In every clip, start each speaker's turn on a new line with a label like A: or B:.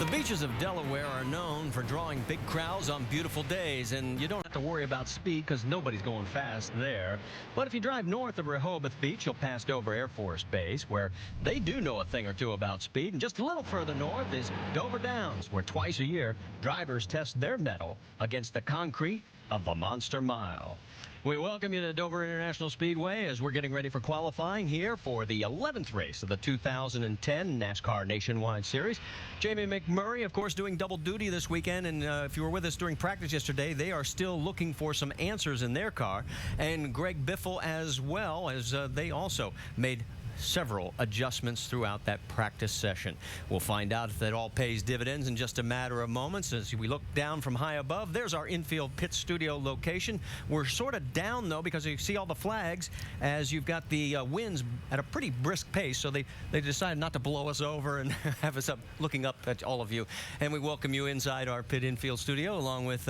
A: The beaches of Delaware are known for drawing big crowds on beautiful days, and you don't have to worry about speed because nobody's going fast there. But if you drive north of Rehoboth Beach, you'll pass Dover Air Force Base, where they do know a thing or two about speed. And just a little further north is Dover Downs, where twice a year drivers test their mettle against the concrete of the Monster Mile. We welcome you to Dover International Speedway as we're getting ready for qualifying here for the 11th race of the 2010 NASCAR Nationwide Series. Jamie McMurray, of course, doing double duty this weekend, and if you were with us during practice yesterday, they are still looking for some answers in their car. And Greg Biffle as well, as they also made several adjustments throughout that practice session. We'll find out if that all pays dividends in just a matter of moments. As we look down from high above, there's our infield pit studio location. We're sort of down, though, because you see all the flags as you've got the winds at a pretty brisk pace, so they decided not to blow us over and have us up looking up at all of you. And we welcome you inside our pit infield studio along with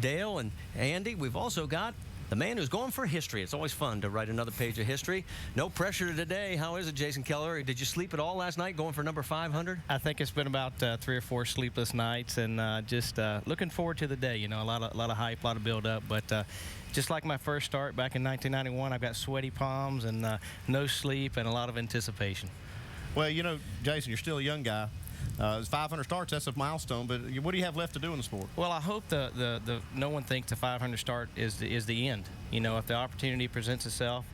A: Dale and Andy. We've also got the man who's going for history. It's always fun to write another page of history. No pressure today. How is it, Jason Keller? Did you sleep at all last night going for number 500?
B: I think it's been about 3 or 4 sleepless nights, and just looking forward to the day. You know, a lot of hype, a lot of build-up. But just like my first start back in 1991, I've got sweaty palms and no sleep and a lot of anticipation.
C: Well, you know, Jason, you're still a young guy. 500 starts, that's a milestone, but what do you have left to do in the sport?
B: Well, I hope no one thinks the 500 start is the end. You know, if the opportunity presents itself,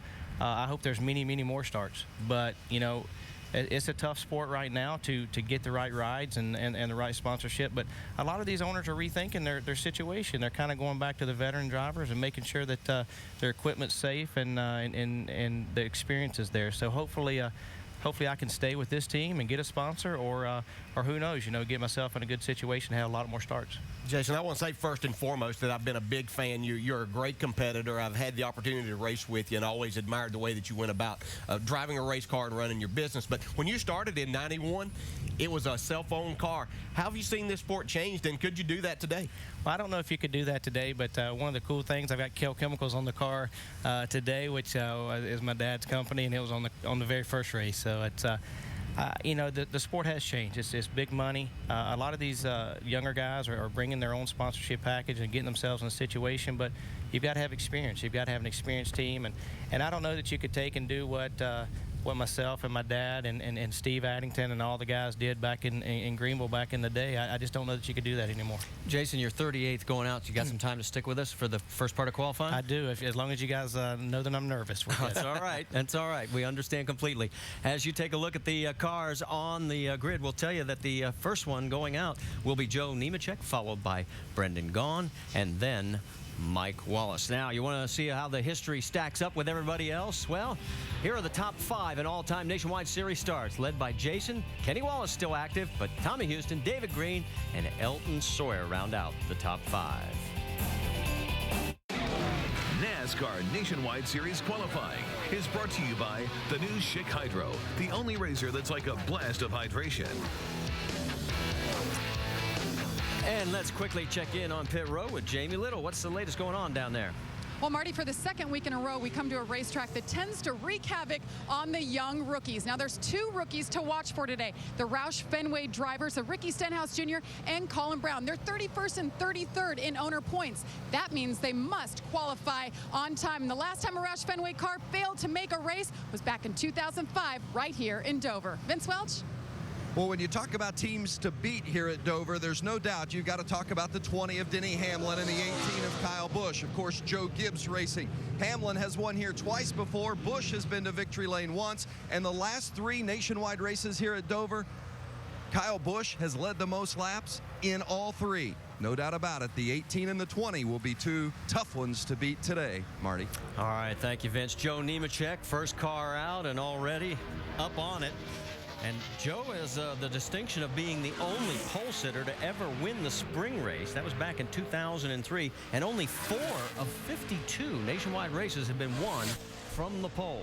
B: I hope there's many more starts. But, you know, it's a tough sport right now to get the right rides and the right sponsorship. But a lot of these owners are rethinking their situation. They're kind of going back to the veteran drivers and making sure that their equipment's safe and the experience is there. So hopefully I can stay with this team and get a sponsor, or who knows, you know, get myself in a good situation, have a lot more starts.
D: Jason, I want to say first and foremost that I've been a big fan. You're a great competitor. I've had the opportunity to race with you and always admired the way that you went about driving a race car and running your business. But when you started in '91, it was a cell phone car. How have you seen this sport changed, and could you do that today?
B: Well, I don't know if you could do that today, but one of the cool things, I've got Kell Chemicals on the car today, which is my dad's company, and it was on the very first race. So it's you know, the sport has changed. It's big money. A lot of these younger guys are bringing their own sponsorship package and getting themselves in a situation, but you've got to have experience. You've got to have an experienced team, and I don't know that you could take and do what myself and my dad and Steve Addington and all the guys did back in Greenville back in the day. I just don't know that you could do that anymore.
A: Jason, you're 38th going out. You got some time to stick with us for the first part of qualifying?
B: I do, as long as you guys know that I'm nervous.
A: That's all right. That's all right. We understand completely. As you take a look at the cars on the grid, we'll tell you that the first one going out will be Joe Nemechek, followed by Brendan Gaughan, and then Mike Wallace. Now, you want to see how the history stacks up with everybody else? Well, here are the top 5 in all-time Nationwide Series starts, led by Jason. Kenny Wallace still active, but Tommy Houston, David Green, and Elton Sawyer round out the top 5.
E: NASCAR Nationwide Series qualifying is brought to you by the new Schick Hydro, the only razor that's like a blast of hydration.
A: And let's quickly check in on pit row with Jamie Little. What's the latest going on down there?
F: Well, Marty, for the second week in a row, we come to a racetrack that tends to wreak havoc on the young rookies. Now, there's 2 rookies to watch for today. The Roush Fenway drivers, Ricky Stenhouse Jr. and Colin Brown. They're 31st and 33rd in owner points. That means they must qualify on time. And the last time a Roush Fenway car failed to make a race was back in 2005 right here in Dover. Vince Welch?
G: Well, when you talk about teams to beat here at Dover, there's no doubt you've got to talk about the 20 of Denny Hamlin and the 18 of Kyle Busch. Of course, Joe Gibbs Racing. Hamlin has won here twice before. Busch has been to victory lane once. And the last 3 nationwide races here at Dover, Kyle Busch has led the most laps in all 3. No doubt about it, the 18 and the 20 will be 2 tough ones to beat today, Marty.
A: All right, thank you, Vince. Joe Nemechek, first car out and already up on it. And Joe has the distinction of being the only pole sitter to ever win the spring race. That was back in 2003. And only 4 of 52 nationwide races have been won from the pole.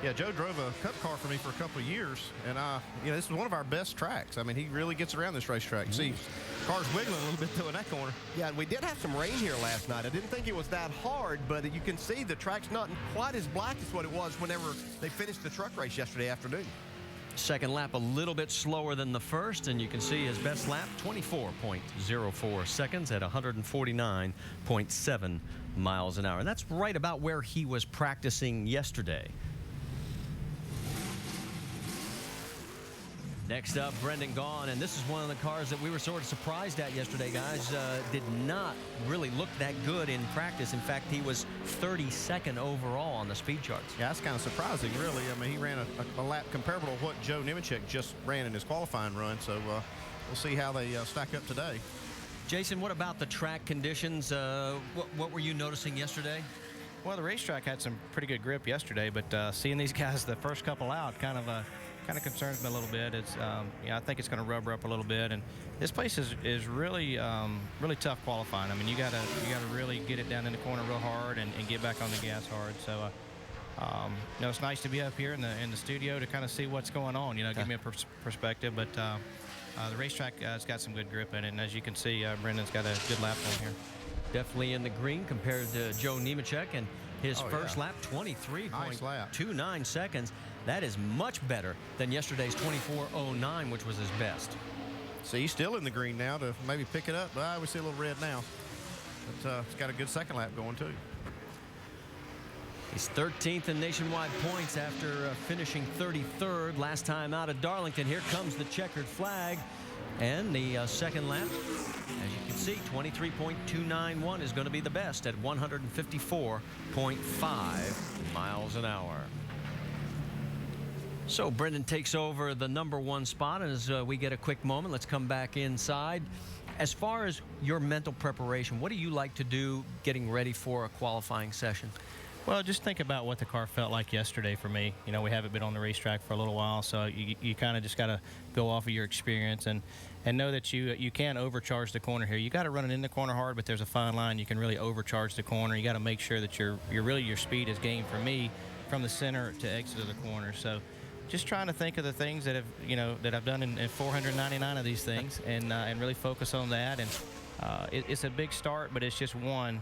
C: Yeah, Joe drove a cup car for me for a couple of years, and you know, this is one of our best tracks. I mean, he really gets around this racetrack. See, car's wiggling a little bit though in that corner.
D: Yeah, and we did have some rain here last night. I didn't think it was that hard, but you can see the track's not quite as black as what it was whenever they finished the truck race yesterday afternoon.
A: Second lap a little bit slower than the first, and you can see his best lap, 24.04 seconds at 149.7 miles an hour. And that's right about where he was practicing yesterday. Next up, Brendan Gaughan, and this is one of the cars that we were sort of surprised at yesterday, guys. Did not really look that good in practice. In fact, he was 32nd overall on the speed charts.
C: Yeah, that's kind of surprising, really. I mean, he ran a lap comparable to what Joe Nemechek just ran in his qualifying run, so we'll see how they stack up today.
A: Jason, what about the track conditions? What were you noticing yesterday?
B: Well, the racetrack had some pretty good grip yesterday, but seeing these guys the first couple out kind of concerns me a little bit. It's I think it's going to rubber up a little bit, and this place is really really tough qualifying. I mean, you gotta really get it down in the corner real hard and get back on the gas hard. So it's nice to be up here in the studio to kind of see what's going on. Give me a perspective, but the racetrack has got some good grip in it, and as you can see, Brendan's got a good lap on here.
A: Definitely in the green compared to Joe Nemechek, and his first lap, 23.29 seconds. That is much better than yesterday's 24.09, which was his best.
C: See, he's still in the green now to maybe pick it up. We see a little red now. But it's got a good second lap going, too.
A: He's 13th in nationwide points after finishing 33rd last time out of Darlington. Here comes the checkered flag. And the second lap, as you can see, 23.291 is going to be the best at 154.5 miles an hour. So Brendan takes over the #1 spot, and as we get a quick moment, let's come back inside. As far as your mental preparation, what do you like to do getting ready for a qualifying session?
B: Well, just think about what the car felt like yesterday for me. We haven't been on the racetrack for a little while, so you kind of just got to go off of your experience and know that you can overcharge the corner here. You got to run it in the corner hard, but there's a fine line. You can really overcharge the corner. You got to make sure that your speed is gained for me from the center to exit of the corner. So just trying to think of the things that I've done in 499 of these things and really focus on that. And it's a big start, but it's just one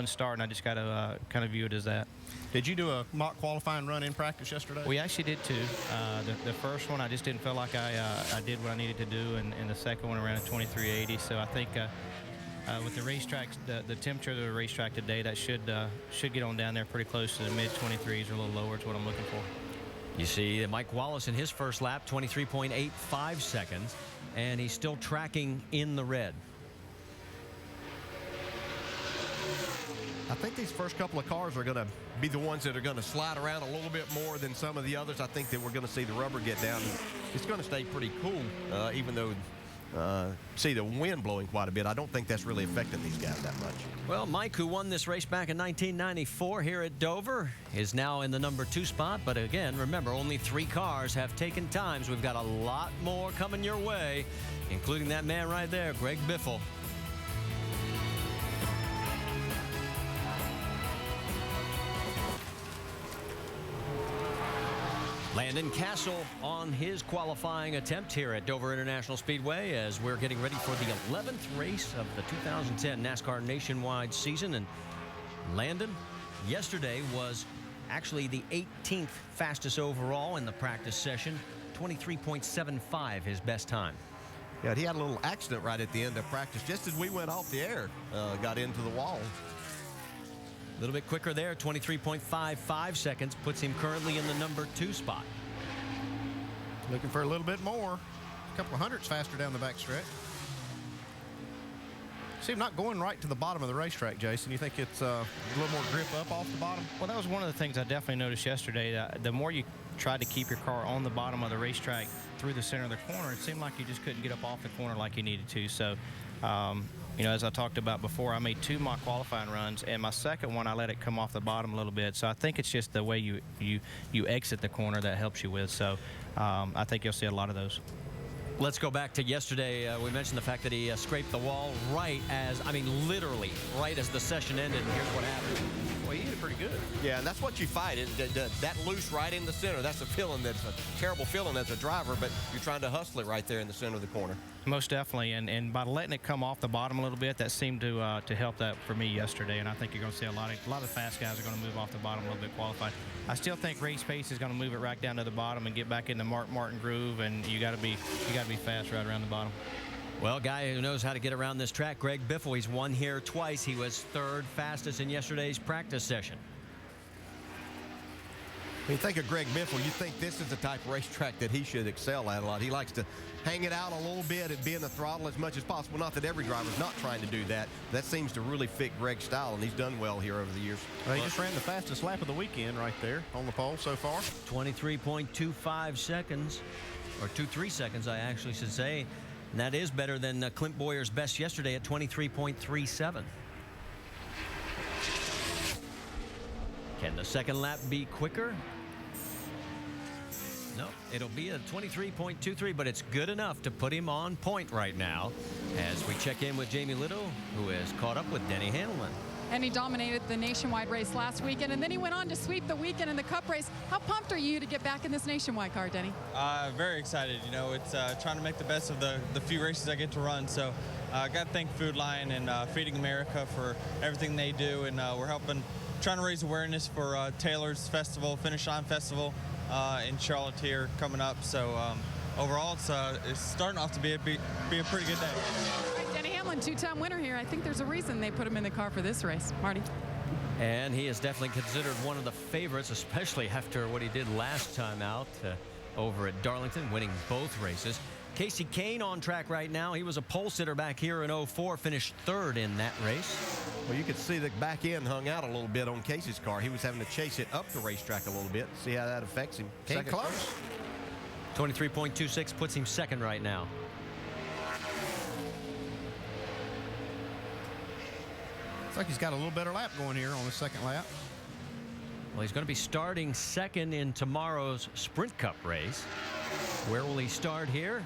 B: start, and I just got to kind of view it as that.
C: Did you do a mock qualifying run in practice yesterday?
B: We actually did two. The first one, I just didn't feel like I did what I needed to do, and the second one around a 2380. So I think with the racetrack, the temperature of the racetrack today, that should get on down there pretty close to the mid-23s or a little lower. Is what I'm looking for.
A: You see Mike Wallace in his first lap, 23.85 seconds, and he's still tracking in the red.
D: I think these first couple of cars are going to be the ones that are going to slide around a little bit more than some of the others. I think that we're going to see the rubber get down. It's going to stay pretty cool, even though see the wind blowing quite a bit. I don't think that's really affecting these guys that much.
A: Well, Mike, who won this race back in 1994 here at Dover, is now in the #2 spot. But again, remember, only 3 cars have taken times. We've got a lot more coming your way, including that man right there, Greg Biffle. Landon Castle on his qualifying attempt here at Dover International Speedway as we're getting ready for the 11th race of the 2010 NASCAR nationwide season. And Landon yesterday was actually the 18th fastest overall in the practice session, 23.75 his best time.
D: Yeah, he had a little accident right at the end of practice just as we went off the air, got into the wall.
A: A little bit quicker there, 23.55 seconds, puts him currently in the #2 spot.
C: Looking for a little bit more. A couple of hundredths faster down the back stretch. See him not going right to the bottom of the racetrack, Jason. You think it's a little more grip up off the bottom?
B: Well, that was one of the things I definitely noticed yesterday. The more you tried to keep your car on the bottom of the racetrack through the center of the corner, it seemed like you just couldn't get up off the corner like you needed to. So, as I talked about before, I made 2 mock qualifying runs, and my second one, I let it come off the bottom a little bit. So I think it's just the way you exit the corner that helps you with. So I think you'll see a lot of those.
A: Let's go back to yesterday. We mentioned the fact that he scraped the wall literally right as the session ended. And here's what happened.
B: Well, he hit it pretty good.
D: Yeah, and that's what you fight. That loose right in the center, that's a feeling. That's a terrible feeling as a driver, but you're trying to hustle it right there in the center of the corner.
B: Most definitely, and by letting it come off the bottom a little bit, that seemed to help that for me yesterday. And I think you're going to see a lot of fast guys are going to move off the bottom a little bit qualified. I still think race pace is going to move it right down to the bottom and get back in the Mark Martin groove, and you got to be fast right around the bottom.
A: Well, guy who knows how to get around this track, Greg Biffle. He's won here twice. He was third fastest in yesterday's practice session.
D: When you think of Greg Biffle, you think this is the type of racetrack that he should excel at a lot. He likes to hang it out a little bit and be in the throttle as much as possible. Not that every driver's not trying to do that. That seems to really fit Greg's style, and he's done well here over the years.
C: Well, he just ran the fastest lap of the weekend right there on the pole so far.
A: 23.25 seconds, or 23 seconds, I actually should say. And that is better than Clint Boyer's best yesterday at 23.37. Can the second lap be quicker? No, it'll be a 23.23, but it's good enough to put him on point right now as we check in with Jamie Little, who has caught up with Denny Hamlin.
F: And he dominated the nationwide race last weekend, and then he went on to sweep the weekend in the Cup race. How pumped are you to get back in this nationwide car, Denny?
H: Very excited. You know, it's trying to make the best of the few races I get to run. So I got to thank Food Lion and Feeding America for everything they do, and we're trying to raise awareness for Taylor's Festival, Finish Line Festival in Charlotte here coming up. So overall, it's starting off to be a pretty good day.
F: All right, Denny Hamlin, two-time winner here. I think there's a reason they put him in the car for this race. Marty?
A: And he is definitely considered one of the favorites, especially after what he did last time out over at Darlington, winning both races. Casey Kane on track right now. He was a pole sitter back here in 04, finished third in that race.
D: Well, you could see the back end hung out a little bit on Casey's car. He was having to chase it up the racetrack a little bit. See how that affects him.
C: Came close.
A: 23.26 puts him second right now.
C: Looks like he's got a little better lap going here on the second lap.
A: Well, he's going to be starting second in tomorrow's Sprint Cup race. Where will he start here?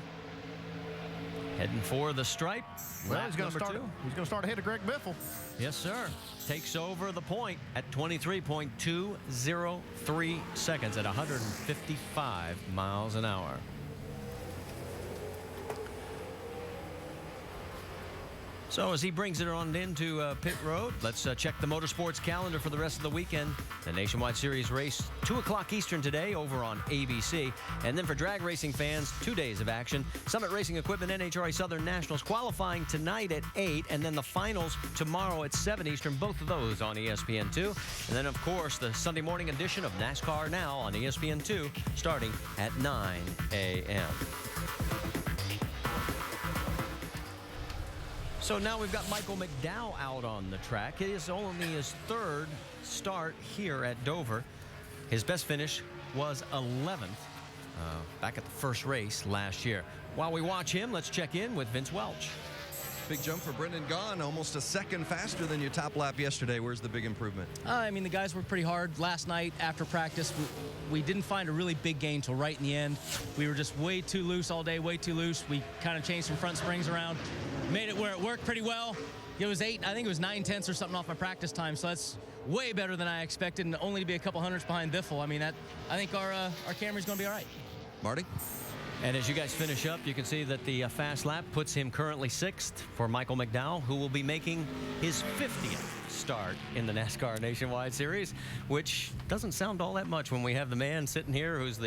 A: Heading for the stripe.
C: Well, he's going to start ahead of Greg Biffle.
A: Yes, sir. Takes over the point at 23.203 seconds at 155 miles an hour. So as he brings it on into pit road, let's check the motorsports calendar for the rest of the weekend. The Nationwide Series race, 2 o'clock Eastern today over on ABC. And then for drag racing fans, 2 days of action. Summit Racing Equipment NHRA Southern Nationals qualifying tonight at 8. And then the finals tomorrow at 7 Eastern, both of those on ESPN2. And then, of course, the Sunday morning edition of NASCAR Now on ESPN2 starting at 9 a.m. So now we've got Michael McDowell out on the track. It is only his third start here at Dover. His best finish was 11th back at the first race last year. While we watch him, let's check in with Vince Welch.
G: Big jump for Brendan Gaughan, almost a second faster than your top lap yesterday. Where's the big improvement?
I: I mean, the guys worked pretty hard last night after practice. We didn't find a really big gain till right in the end. We were just way too loose all day, way too loose. We kind of changed some front springs around, made it where it worked pretty well. It was 8, I think it was 9/10 or something off my practice time, so that's way better than I expected, and only to be a couple hundredths behind Biffle. I mean, I think our Camry's going to be all right.
G: Marty?
A: And as you guys finish up, you can see that the fast lap puts him currently 6th for Michael McDowell, who will be making his 50th start in the NASCAR Nationwide Series, which doesn't sound all that much when we have the man sitting here who's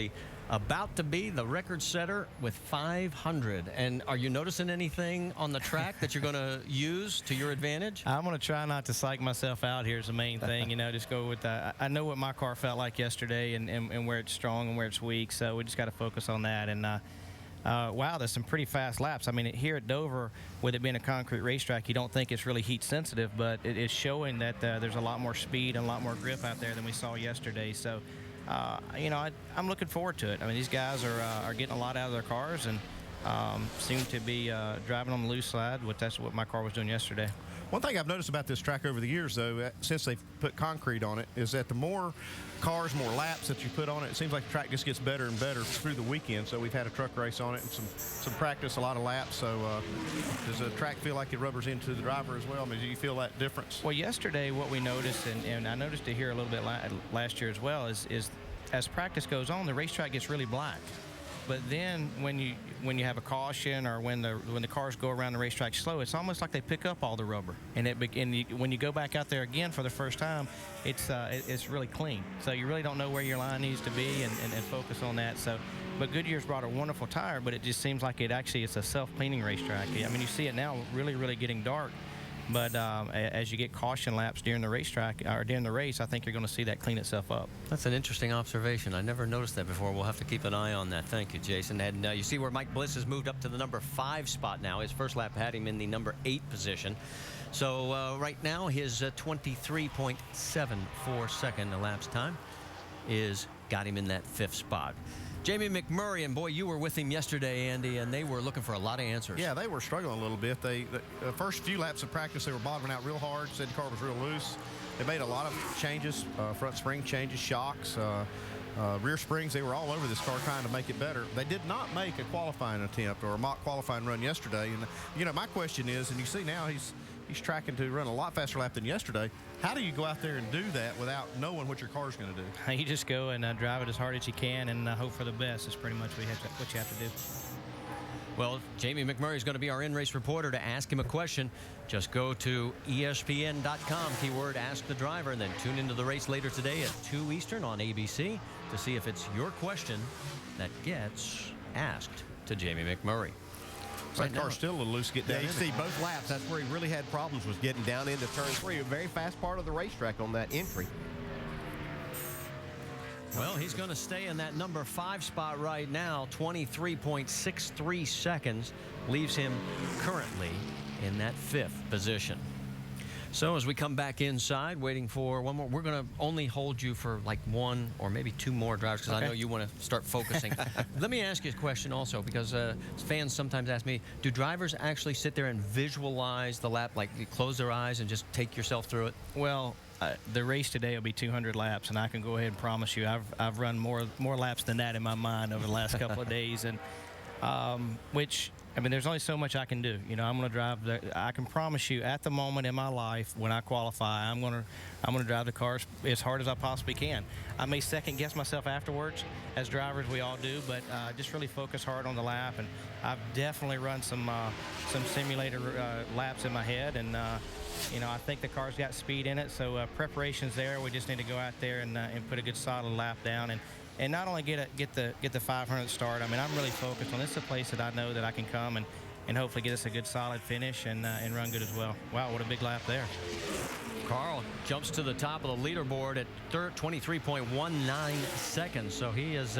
A: about to be the record setter with 500. And are you noticing anything on the track that you're going to use to your advantage?
B: I'm going to try not to psych myself out here is the main thing. You know, just go with that. I know what my car felt like yesterday and where it's strong and where it's weak, so we just got to focus on that. And wow, there's some pretty fast laps. I mean, here at Dover, with it being a concrete racetrack, you don't think it's really heat sensitive, but it is showing that there's a lot more speed and a lot more grip out there than we saw yesterday. So, you know, I'm looking forward to it. I mean, these guys are getting a lot out of their cars and seem to be driving on the loose side, which that's what my car was doing yesterday.
C: One thing I've noticed about this track over the years, though, since they've put concrete on it, is that the more cars, more laps that you put on it, it seems like the track just gets better and better through the weekend. So we've had a truck race on it and some practice, a lot of laps. So does the track feel like it rubbers into the driver as well? I mean, do you feel that difference?
B: Well, yesterday what we noticed, and I noticed it here a little bit last year as well, is as practice goes on, the racetrack gets really black. But then when you have a caution or when the cars go around the racetrack slow, it's almost like they pick up all the rubber. And when you go back out there again for the first time, it's really clean. So you really don't know where your line needs to be and focus on that. So, but Goodyear's brought a wonderful tire, but it just seems like it's a self-cleaning racetrack. I mean, you see it now really getting dark. But as you get caution laps during the racetrack or during the race, I think you're going to see that clean itself up.
A: That's an interesting observation. I never noticed that before. We'll have to keep an eye on that. Thank you, Jason. And you see where Mike Bliss has moved up to the number 5 spot now. His first lap had him in the number 8 position. So right now his 23.74 second elapsed time got him in that 5th spot. Jamie McMurray, and boy, you were with him yesterday, Andy, and they were looking for a lot of answers.
C: Yeah, they were struggling a little bit. The first few laps of practice, they were bottoming out real hard. Said the car was real loose. They made a lot of changes, front spring changes, shocks, rear springs. They were all over this car trying to make it better. They did not make a qualifying attempt or a mock qualifying run yesterday. And, my question is, and you see now he's tracking to run a lot faster lap than yesterday. How do you go out there and do that without knowing what your car's going to do?
B: You just go and drive it as hard as you can and hope for the best is pretty much what you have to do.
A: Well, Jamie McMurray is going to be our in-race reporter. To ask him a question, just go to ESPN.com, keyword Ask the Driver, and then tune into the race later today at 2 Eastern on ABC to see if it's your question that gets asked to Jamie McMurray.
C: That car's still a little loose to get down.
D: Yeah, you see both laps. That's where he really had problems, was getting down into turn 3. A very fast part of the racetrack on that entry.
A: Well, he's going to stay in that number 5 spot right now. 23.63 seconds leaves him currently in that 5th position. So as we come back inside, waiting for one more, we're going to only hold you for like 1 or maybe 2 more drives because I know you want to start focusing. Let me ask you a question also, because fans sometimes ask me, do drivers actually sit there and visualize the lap, like you close their eyes and just take yourself through it?
B: Well, the race today will be 200 laps, and I can go ahead and promise you I've run more laps than that in my mind over the last couple of days, and which, I mean, there's only so much I can do. I'm going to drive. I can promise you, at the moment in my life when I qualify, I'm going to drive the car as hard as I possibly can. I may second guess myself afterwards, as drivers we all do, but just really focus hard on the lap. And I've definitely run some simulator laps in my head, and I think the car's got speed in it. So preparation's there. We just need to go out there and put a good solid lap down and not only get the 500th start. I mean, I'm really focused on this. Is a place that I know that I can come and hopefully get us a good solid finish and run good as well. Wow, what a big lap there.
A: Carl jumps to the top of the leaderboard at 23.19 seconds. So he has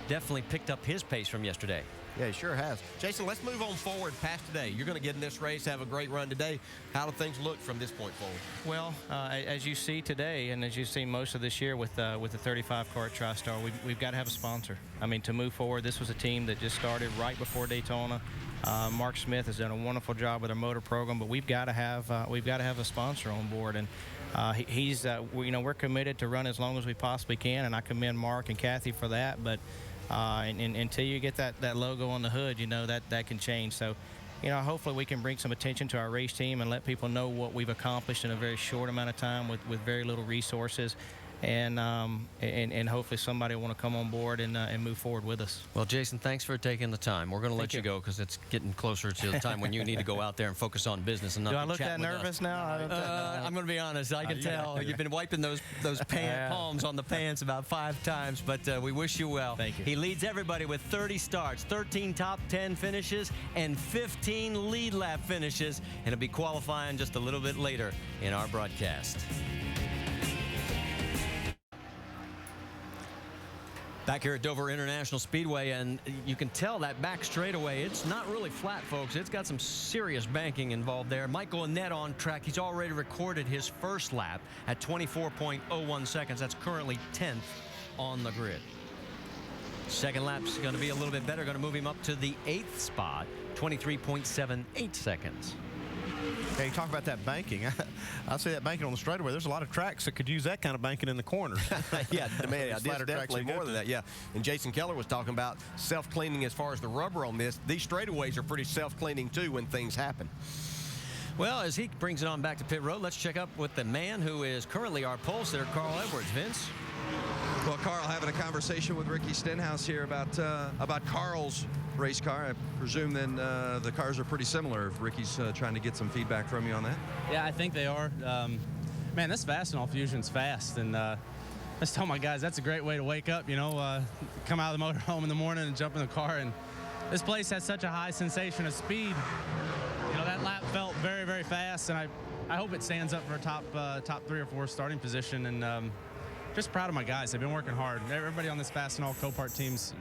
A: definitely picked up his pace from yesterday.
D: Yeah, he sure has. Jason, let's move on forward past today. You're going to get in this race, have a great run today. How do things look from this point forward?
B: Well, as you see today, and as you've seen most of this year with the 35 car at TriStar, we've got to have a sponsor. I mean, to move forward, this was a team that just started right before Daytona. Mark Smith has done a wonderful job with our motor program, but we've got to have a sponsor on board, and we're committed to run as long as we possibly can, and I commend Mark and Kathy for that. But until you get that logo on the hood, that can change. So, hopefully we can bring some attention to our race team and let people know what we've accomplished in a very short amount of time with very little resources. And hopefully somebody will want to come on board and move forward with us.
A: Well, Jason, thanks for taking the time. We're going to let you go because it's getting closer to the time when you need to go out there and focus on business and not
B: Do I look that nervous now?
A: I'm going to be honest. I can tell you've been wiping those palms on the pants about 5 times, but we wish you well.
B: Thank you.
A: He leads everybody with 30 starts, 13 top 10 finishes, and 15 lead lap finishes, and he'll be qualifying just a little bit later in our broadcast. Back here at Dover International Speedway, and you can tell that back straightaway, it's not really flat, folks. It's got some serious banking involved there. Michael Annett on track. He's already recorded his first lap at 24.01 seconds. That's currently 10th on the grid. Second lap's going to be a little bit better. Going to move him up to the 8th spot, 23.78 seconds.
C: Hey, you talk about that banking. I see that banking on the straightaway. There's a lot of tracks that could use that kind of banking in the corner.
D: Yeah, man,
C: Flatter tracks
D: definitely
C: are
D: more
C: good
D: than that. Yeah, and Jason Keller was talking about self-cleaning as far as the rubber on this. These straightaways are pretty self-cleaning too when things happen.
A: Well, as he brings it on back to pit road, let's check up with the man who is currently our pole sitter, Carl Edwards. Vince?
G: Well, Carl, having a conversation with Ricky Stenhouse here about Carl's race car. I presume then the cars are pretty similar if Ricky's trying to get some feedback from you on that.
I: Yeah, I think they are. Man, this Fastenal Fusion's fast, and I just tell my guys that's a great way to wake up, come out of the motorhome in the morning and jump in the car. And this place has such a high sensation of speed. That lap felt very, very fast, and I hope it stands up for a top 3 or 4 starting position. And just proud of my guys. They've been working hard. Everybody on this Fastenal Copart team's,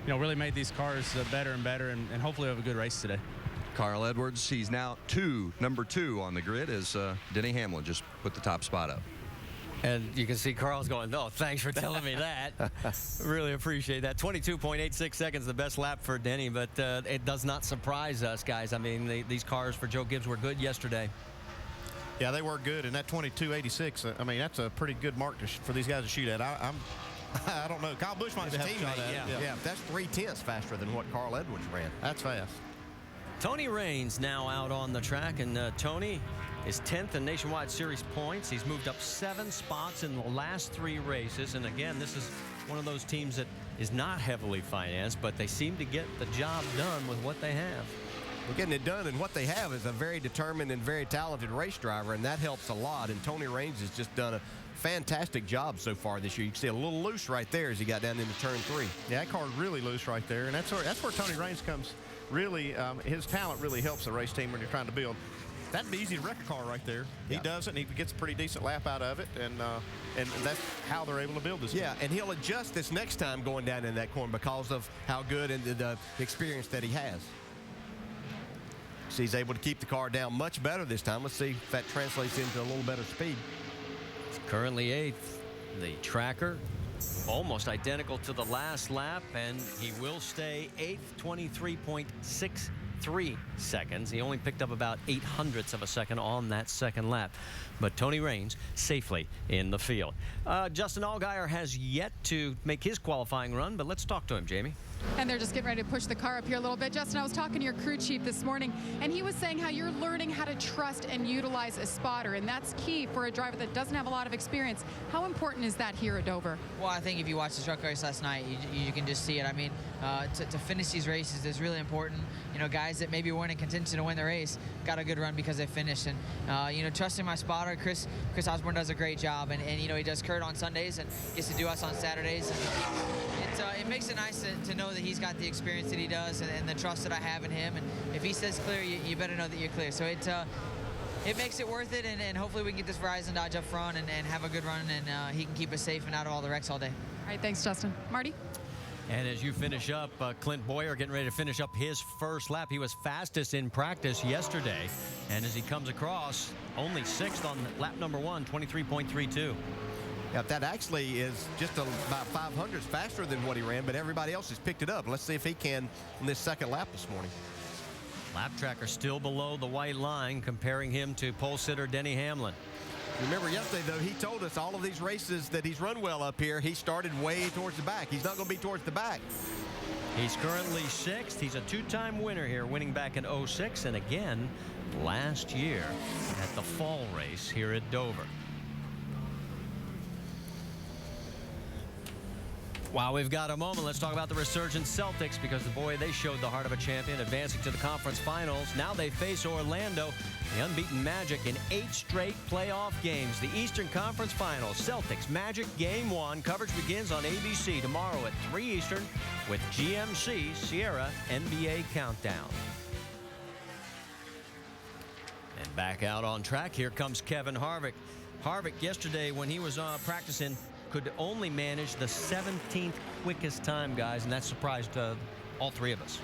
I: really made these cars better and better, and hopefully we have a good race today.
G: Carl Edwards, he's now number 2 on the grid as Denny Hamlin just put the top spot up.
A: And you can see Carl's going, no, thanks for telling me that. Really appreciate that. 22.86 seconds, the best lap for Denny, but it does not surprise us, guys. I mean, these cars for Joe Gibbs were good yesterday.
C: Yeah, they were good, and that 22.86, I mean, that's a pretty good mark for these guys to shoot at. I don't know. Kyle Busch might have a shot at it.
D: Yeah, that's 3/10 faster than what Carl Edwards ran.
C: That's fast.
A: Tony Raines now out on the track, and Tony is 10th in Nationwide Series points. He's moved up 7 spots in the last 3 races, and again, this is one of those teams that is not heavily financed, but they seem to get the job done with what they have.
D: Well, getting it done, and what they have is a very determined and very talented race driver, and that helps a lot. And Tony Raines has just done a fantastic job so far this year. You can see a little loose right there as he got down into turn 3.
C: Yeah, that car's really loose right there, and that's where Tony Raines comes. Really, his talent really helps the race team when you're trying to build. That'd be easy to wreck a car right there. He does it, and he gets a pretty decent lap out of it, and that's how they're able to build this.
D: Yeah, and he'll adjust this next time going down in that corner because of how good and the experience that he has. So he's able to keep the car down much better this time. Let's see if that translates into a little better speed.
A: He's currently 8th. The tracker almost identical to the last lap, and he will stay 8th, 23.63 seconds. He only picked up about 0.08 of a second on that second lap. But Tony Raines safely in the field. Justin Allgaier has yet to make his qualifying run, but let's talk to him, Jamie.
F: And they're just getting ready to push the car up here a little bit. Justin, I was talking to your crew chief this morning, and he was saying how you're learning how to trust and utilize a spotter, and that's key for a driver that doesn't have a lot of experience. How important is that here at Dover?
J: Well, I think if you watch the truck race last night, you can just see it. I mean, to finish these races is really important. Guys that maybe weren't in contention to win the race got a good run because they finished. And, trusting my spotter, Chris Osborne does a great job. And he does Kurt on Sundays and gets to do us on Saturdays. And it makes it nice to know that he's got the experience that he does and the trust that I have in him. And if he says clear, you better know that you're clear. So it makes it worth it, and hopefully we can get this Verizon Dodge up front and have a good run, and he can keep us safe and out of all the wrecks all day.
F: All right, thanks, Justin. Marty?
A: And as you finish up, Clint Boyer getting ready to finish up his first lap. He was fastest in practice yesterday. And as he comes across, only 6th on lap number 1, 23.32.
D: Yeah, that actually is just about 500s faster than what he ran, but everybody else has picked it up. Let's see if he can on this second lap this morning.
A: Lap tracker still below the white line, comparing him to pole sitter Denny Hamlin.
D: Remember yesterday, though, he told us all of these races that he's run well up here, he started way towards the back. He's not going to be towards the back.
A: He's currently 6th. He's a 2-time winner here, winning back in 06 and again last year at the fall race here at Dover. While we've got a moment, let's talk about the resurgent Celtics, because, boy, they showed the heart of a champion, advancing to the conference finals. Now they face Orlando, the unbeaten Magic, in 8 straight playoff games. The Eastern Conference Finals, Celtics Magic Game 1. Coverage begins on ABC tomorrow at 3 Eastern with GMC Sierra NBA Countdown. And back out on track, here comes Kevin Harvick. Harvick yesterday, when he was practicing, could only manage the 17th quickest time, guys, and that surprised all 3 of us.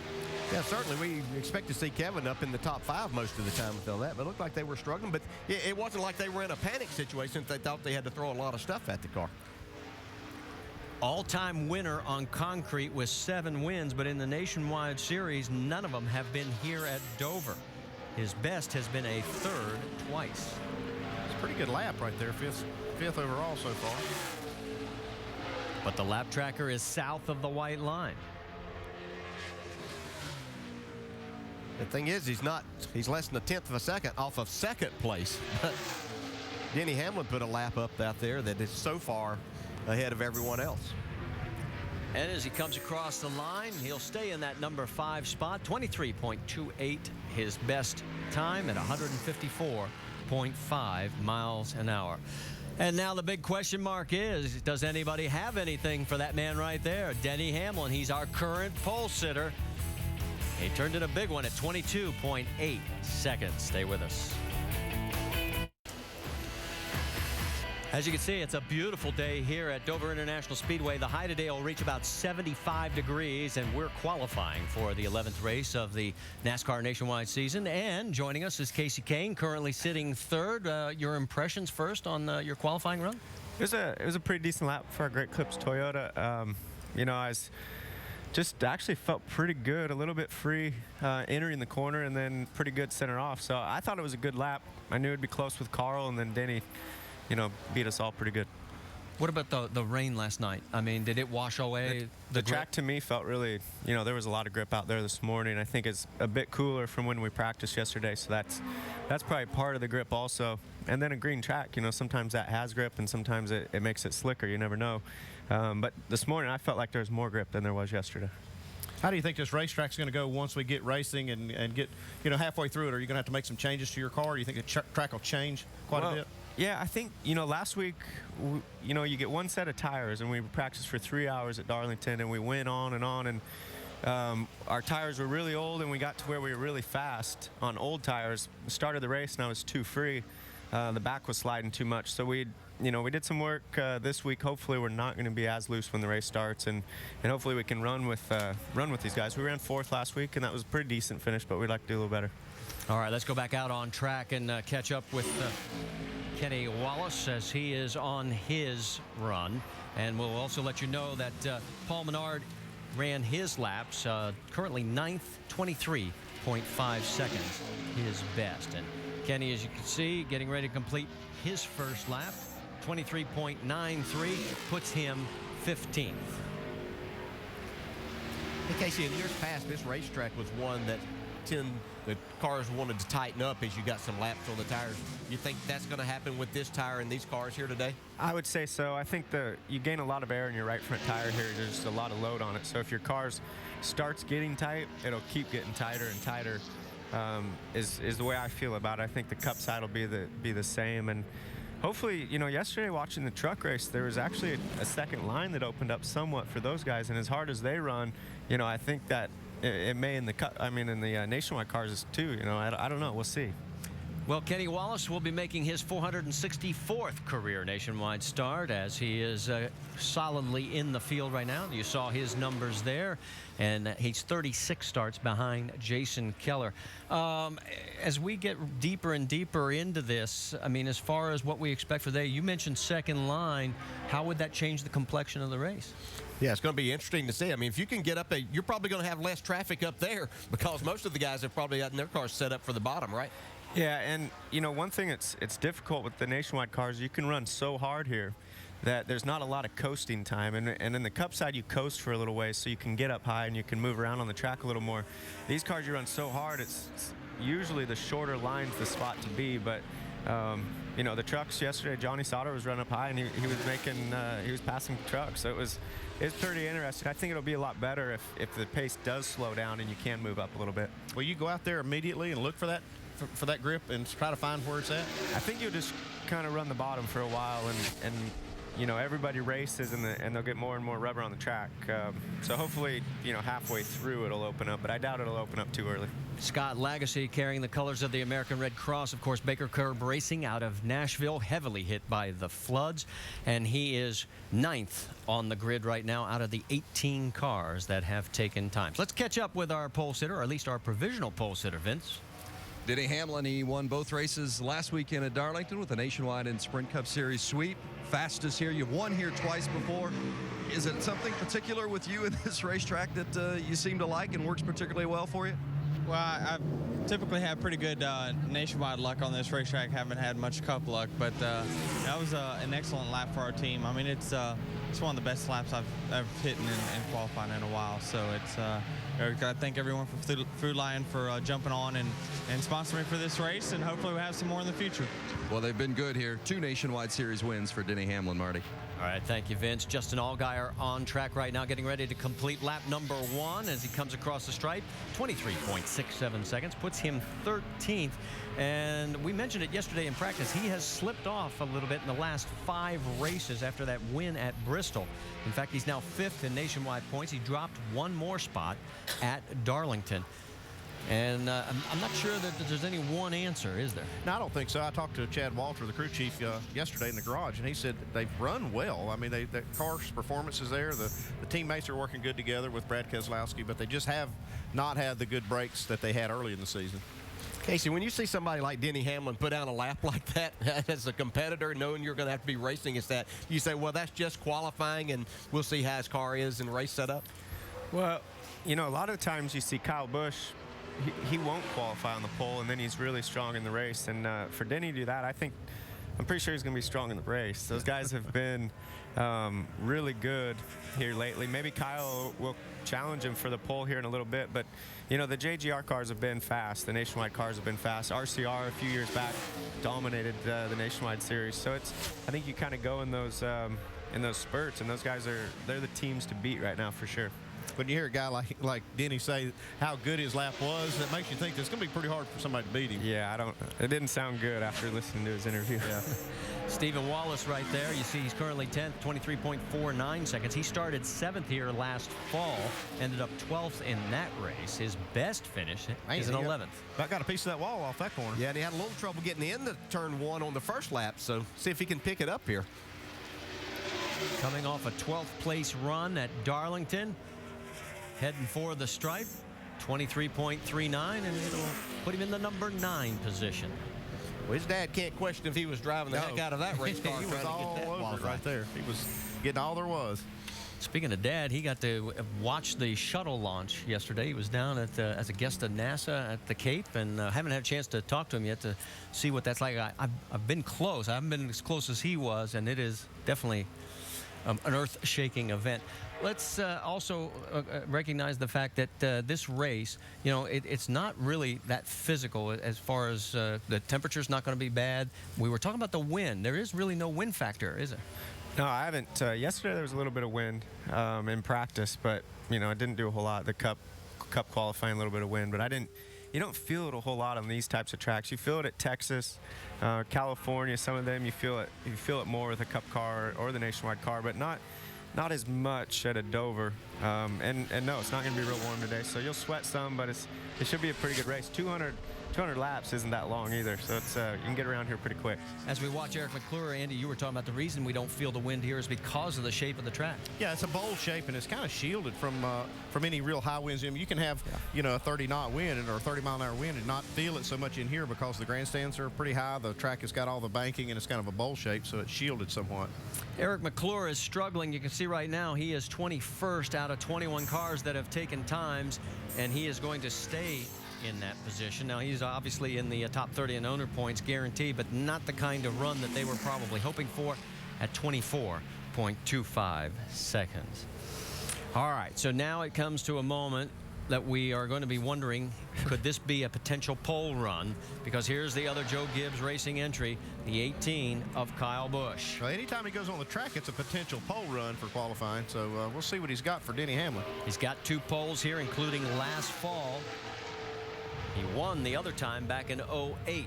D: Yeah, certainly we expect to see Kevin up in the top 5 most of the time with all that, but it looked like they were struggling. But it wasn't like they were in a panic situation if they thought they had to throw a lot of stuff at the car.
A: All-time winner on concrete with 7 wins, but in the Nationwide Series, none of them have been here at Dover. His best has been a third twice.
C: It's a pretty good lap right there, fifth overall so far.
A: But the lap tracker is south of the white line.
D: The thing is, he's less than a tenth of a second off of second place. But Denny Hamlin put a lap up out there that is so far ahead of everyone else.
A: And as he comes across the line, he'll stay in that number 5 spot. 23.28, his best time at 154.5 miles an hour. And now the big question mark is, does anybody have anything for that man right there? Denny Hamlin, he's our current pole sitter. He turned in a big one at 22.8 seconds. Stay with us. As you can see, it's a beautiful day here at Dover International Speedway. The high today will reach about 75 degrees, and we're qualifying for the 11th race of the NASCAR Nationwide season. And joining us is Casey Kane, currently sitting third. Your impressions first on your qualifying run?
K: It was a pretty decent lap for our Great Clips Toyota. You know, I was just actually felt pretty good, a little bit free entering the corner, and then pretty good center off. So I thought it was a good lap. I knew it'd be close with Carl, and then Denny, you know, beat us all pretty good.
A: What about the rain last night? I mean, did it wash away
K: the track? To me felt really, you know, there was a lot of grip out there this morning. I think it's a bit cooler from when we practiced yesterday, so that's probably part of the grip also. And then a green track, you know, sometimes that has grip and sometimes it makes it slicker. You never know. But this morning I felt like there was more grip than there was yesterday.
C: How do you think this racetrack's going to go once we get racing and get, you know, halfway through it? Are you going to have to make some changes to your car? Or do you think the track will change quite a bit?
K: Yeah, I think, you know, last week, you know, you get one set of tires, and we practiced for 3 hours at Darlington, and we went on, and our tires were really old, and we got to where we were really fast on old tires. We started the race, and I was too free. The back was sliding too much, so we did some work this week. Hopefully, we're not going to be as loose when the race starts, and hopefully we can run with these guys. We ran 4th last week, and that was a pretty decent finish, but we'd like to do a little better.
A: All right, let's go back out on track and catch up with Kenny Wallace as he is on his run. And we'll also let you know that Paul Menard ran his laps, currently 9th, 23.5 seconds, his best. And Kenny, as you can see, getting ready to complete his first lap, 23.93, puts him 15th.
D: Hey, Casey, in years past, this racetrack was one that the cars wanted to tighten up as you got some laps on the tires. You think that's going to happen with this tire and these cars here today?
K: I would say so. I think you gain a lot of air in your right front tire here. There's just a lot of load on it. So if your car starts getting tight, it'll keep getting tighter and tighter. Is the way I feel about it. I think the Cup side will be the same. And hopefully, you know, yesterday watching the truck race, there was actually a second line that opened up somewhat for those guys. And as hard as they run, you know, I think that it may in the Nationwide cars too. You know, I don't know. We'll see.
A: Well, Kenny Wallace will be making his 464th career Nationwide start as he is solidly in the field right now. You saw his numbers there, and he's 36 starts behind Jason Keller. As we get deeper and deeper into this, I mean, as far as what we expect for today, you mentioned second line. How would that change the complexion of the race?
D: Yeah, it's going to be interesting to see. I mean, if you can get up you're probably going to have less traffic up there because most of the guys have probably gotten their cars set up for the bottom, right?
K: Yeah, and you know, one thing it's difficult with the Nationwide cars, you can run so hard here that there's not a lot of coasting time, and in the Cup side you coast for a little ways so you can get up high and you can move around on the track a little more. These cars you run so hard, it's usually the shorter line's the spot to be, but you know, the trucks yesterday, Johnny Sauter was running up high and he was passing trucks, so it's pretty interesting. I think it'll be a lot better if the pace does slow down and you can move up a little bit.
C: Will you go out there immediately and look for that grip and try to find where it's at?
K: I think you'll just kind of run the bottom for a while, and you know, everybody races and they'll get more and more rubber on the track. So hopefully, you know, halfway through it'll open up, but I doubt it'll open up too early.
A: Scott Lagasse carrying the colors of the American Red Cross. Of course, Baker Curb Racing out of Nashville, heavily hit by the floods, and he is 9th on the grid right now out of the 18 cars that have taken time. Let's catch up with our pole sitter, or at least our provisional pole sitter, Vince.
G: Denny Hamlin, he won both races last weekend at Darlington with the Nationwide and Sprint Cup Series sweep. Fastest here. You've won here twice before. Is it something particular with you in this racetrack that you seem to like and works particularly well for you?
H: Well, I've typically had pretty good nationwide luck on this racetrack. Haven't had much cup luck, but that was an excellent lap for our team. I mean, it's one of the best laps I've hit in qualifying in a while. So it's I got to thank everyone from Food Lion for jumping on and sponsoring for this race, and hopefully we'll have some more in the future.
G: Well, they've been good here. 2 Nationwide Series wins for Denny Hamlin, Marty.
A: All right, thank you, Vince. Justin Allgaier on track right now, getting ready to complete lap number 1 as he comes across the stripe. 23.67 seconds, puts him 13th. And we mentioned it yesterday in practice. He has slipped off a little bit in the last 5 races after that win at Bristol. In fact, he's now 5th in nationwide points. He dropped 1 more spot at Darlington. And I'm not sure that there's any one answer, is there?
C: No, I don't think so. I talked to Chad Walter, the crew chief, yesterday in the garage, and he said they've run well. I mean, the car's performance is there. The teammates are working good together with Brad Keselowski, but they just have not had the good breaks that they had early in the season.
D: Casey, when you see somebody like Denny Hamlin put down a lap like that as a competitor, knowing you're going to have to be racing, is that you say, well, that's just qualifying, and we'll see how his car is in race setup?
K: Well, you know, a lot of times you see Kyle Busch, he won't qualify on the pole, and then he's really strong in the race. And for Denny to do that, I'm pretty sure he's going to be strong in the race. Those guys have been really good here lately. Maybe Kyle will challenge him for the pole here in a little bit, but you know, the JGR cars have been fast. The Nationwide cars have been fast. RCR a few years back dominated the Nationwide series. So I think you kind of go in those spurts, and those guys they're the teams to beat right now for sure.
C: When you hear a guy like Denny say how good his lap was, it makes you think it's going to be pretty hard for somebody to beat him.
K: Yeah, it didn't sound good after listening to his interview.
C: Yeah.
A: Stephen Wallace right there. You see he's currently 10th, 23.49 seconds. He started 7th here last fall, ended up 12th in that race. His best finish is an 11th.
C: I got a piece of that wall off that corner.
D: Yeah, and he had a little trouble getting into turn 1 on the first lap, so see if he can pick it up here.
A: Coming off a 12th place run at Darlington, heading for the stripe, 23.39, and it'll put him in the number 9 position.
D: Well, his dad can't question if he was driving the heck out of that race car.
C: He was all over it right there. He was getting all there was.
A: Speaking of Dad, he got to watch the shuttle launch yesterday. He was down as a guest of NASA at the Cape, and haven't had a chance to talk to him yet to see what that's like. I've been close. I haven't been as close as he was, and it is definitely an earth-shaking event. Let's also recognize the fact that this race, you know, it's not really that physical as far as the temperature's not going to be bad. We were talking about the wind. There is really no wind factor, is there?
K: No, I haven't. Yesterday there was a little bit of wind in practice, but you know, it didn't do a whole lot. The cup qualifying, a little bit of wind, but you don't feel it a whole lot on these types of tracks. You feel it at Texas, California, some of them you feel it more with a Cup car or the Nationwide car, but not as much at a Dover. And no, it's not going to be real warm today, so you'll sweat some, but it should be a pretty good race. 200 laps isn't that long either, so it's you can get around here pretty quick.
A: As we watch Eric McClure, Andy, you were talking about the reason we don't feel the wind here is because of the shape of the track.
C: Yeah, it's a bowl shape, and it's kind of shielded from any real high winds. I mean, you can have a 30-knot wind or a 30-mile-an-hour wind and not feel it so much in here because the grandstands are pretty high. The track has got all the banking, and it's kind of a bowl shape, so it's shielded somewhat.
A: Eric McClure is struggling. You can see right now he is 21st out of 21 cars that have taken times, and he is going to stay in that position. Now, he's obviously in the top 30 in owner points guaranteed, but not the kind of run that they were probably hoping for at 24.25 seconds. All right, so now it comes to a moment that we are going to be wondering, could this be a potential pole run? Because here's the other Joe Gibbs Racing entry, the 18 of Kyle Busch.
C: Well, anytime he goes on the track, it's a potential pole run for qualifying, so we'll see what he's got for Denny Hamlin.
A: He's got 2 poles here, including last fall. He won the other time back in 08.